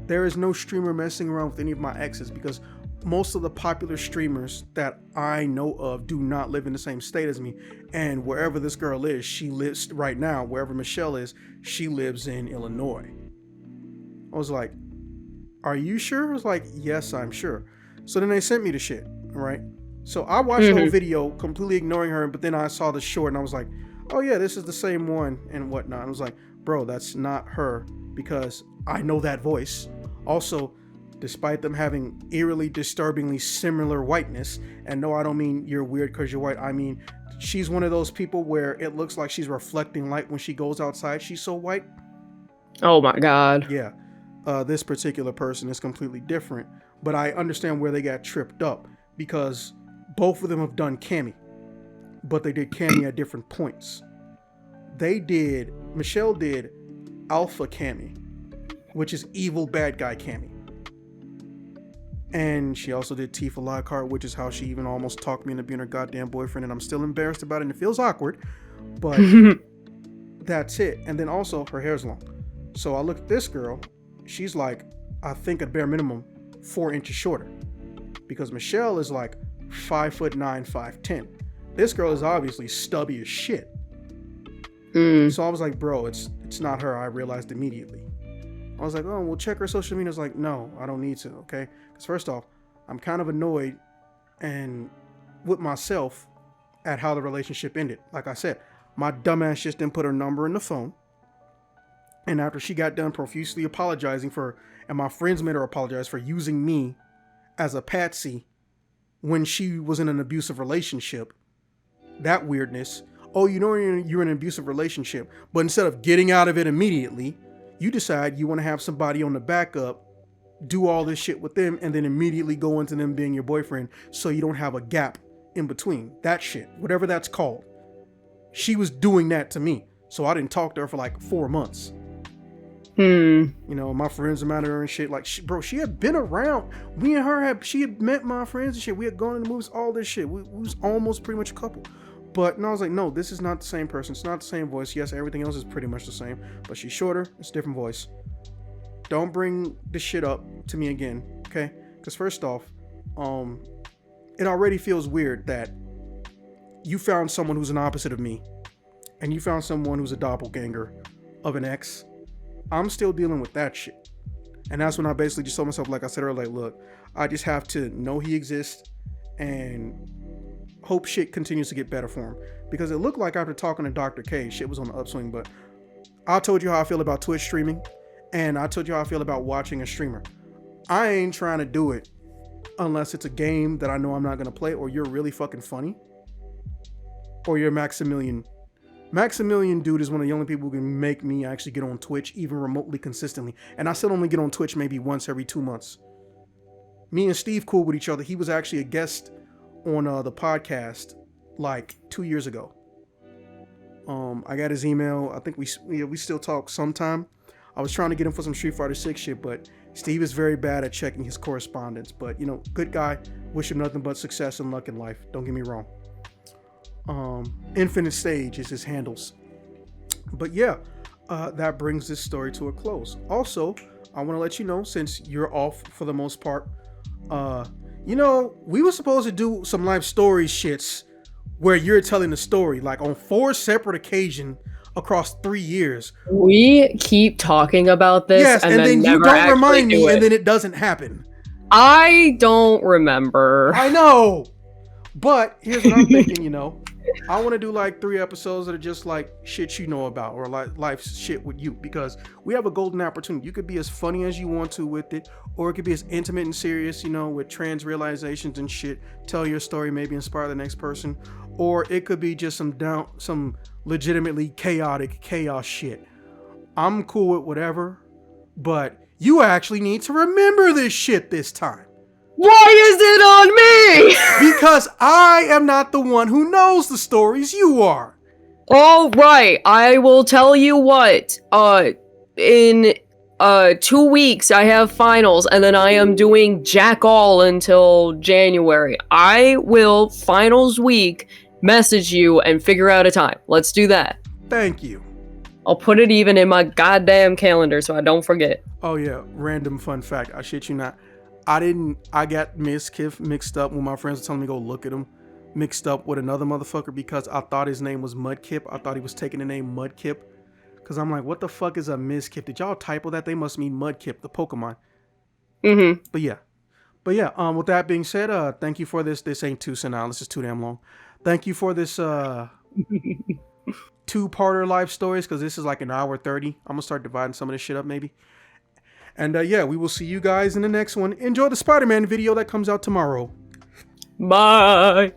there is no streamer messing around with any of my exes, because most of the popular streamers that I know of do not live in the same state as me. And wherever this girl is, she lives right now, wherever Michelle is, she lives in Illinois. I was like, are you sure? I was like, yes, I'm sure. So then they sent me the shit, right? So I watched the whole video, completely ignoring her, but then I saw the short and I was like, oh yeah, this is the same one and whatnot. I was like, bro, that's not her, because I know that voice. Also, despite them having eerily, disturbingly similar whiteness, and no, I don't mean you're weird because you're white. I mean, she's one of those people where it looks like she's reflecting light when she goes outside. She's so white. Oh my God. Yeah. This particular person is completely different, but I understand where they got tripped up, because both of them have done Cammy, but they did Cammy at different points. Michelle did Alpha Cammy, which is evil bad guy Cammy. And she also did Tifa Lockhart, which is how she even almost talked me into being her goddamn boyfriend. And I'm still embarrassed about it, and it feels awkward, but that's it. And then also, her hair's long. So I look at this girl. She's like, I think at bare minimum, 4 inches shorter. Because Michelle is like 5'9", 5'10". This girl is obviously stubby as shit. So I was like, bro, it's not her. I realized immediately. I was like, oh, well, check her social media. I was like, no, I don't need to, okay? Because first off, I'm kind of annoyed and with myself at how the relationship ended. Like I said, my dumbass just didn't put her number in the phone. And after she got done profusely apologizing and my friends made her apologize for using me as a patsy when she was in an abusive relationship, that weirdness. Oh, you're in an abusive relationship, but instead of getting out of it immediately, you decide you want to have somebody on the backup, do all this shit with them, and then immediately go into them being your boyfriend, so you don't have a gap in between. That shit, whatever that's called. She was doing that to me, so I didn't talk to her for like 4 months. My friends are mad at her and shit. Like, she had been around. Me and her she had met my friends and shit. We had gone to the movies, all this shit. We was almost pretty much a couple. But I was like, no, this is not the same person. It's not the same voice. Yes, everything else is pretty much the same, but she's shorter. It's a different voice. Don't bring this shit up to me again, okay? Because first off, it already feels weird that you found someone who's an opposite of me, and you found someone who's a doppelganger of an ex. I'm still dealing with that shit. And that's when I basically just told myself, like I said earlier, like, look, I just have to know he exists and hope shit continues to get better for him. Because it looked like after talking to Dr. K, shit was on the upswing. But I told you how I feel about Twitch streaming, and I told you how I feel about watching a streamer. I ain't trying to do it unless it's a game that I know I'm not gonna play, or you're really fucking funny, or you're Maximilian. Maximilian, dude, is one of the only people who can make me actually get on Twitch even remotely consistently. And I still only get on Twitch maybe once every 2 months. Me and Steve cool with each other. He was actually a guest on the podcast like 2 years ago. I got his email. I think we still talk sometime. I was trying to get him for some Street Fighter 6 shit, but Steve is very bad at checking his correspondence. But, you know, good guy. Wish him nothing but success and luck in life. Don't get me wrong. Infinite Stage is his handles. But yeah, that brings this story to a close. Also, I want to let you know, since you're off for the most part, you know, we were supposed to do some life story shits where you're telling the story like on 4 separate occasions across 3 years. We keep talking about this, yes, and then you don't remind me, and then it doesn't happen. I don't remember. I know, but here's what I'm thinking. You know, I want to do like 3 episodes that are just like shit you know about, or like life shit with you, because we have a golden opportunity. You could be as funny as you want to with it, or it could be as intimate and serious, you know, with trans realizations and shit. Tell your story, maybe inspire the next person, or it could be just some legitimately chaotic chaos shit. I'm cool with whatever, but you actually need to remember this shit this time. Why is it on me? Because I am not the one who knows the stories, you are. All right, I will tell you what. In 2 weeks I have finals, and then I am doing jack all until January. I will finals week message you and figure out a time. Let's do that. Thank you. I'll put it even in my goddamn calendar so I don't forget. Oh yeah, random fun fact. I shit you not. I got Mizkif mixed up when my friends were telling me to go look at him, mixed up with another motherfucker because I thought his name was Mudkip. I thought he was taking the name Mudkip. Because I'm like, what the fuck is a Mizkif? Did y'all typo that? They must mean Mudkip, the Pokemon. Mm-hmm. But yeah, with that being said, thank you for this. This ain't too now. This is too damn long. Thank you for this 2-parter life stories, because this is like an hour 30. I'm gonna start dividing some of this shit up maybe. And yeah, we will see you guys in the next one. Enjoy the Spider-Man video that comes out tomorrow. Bye.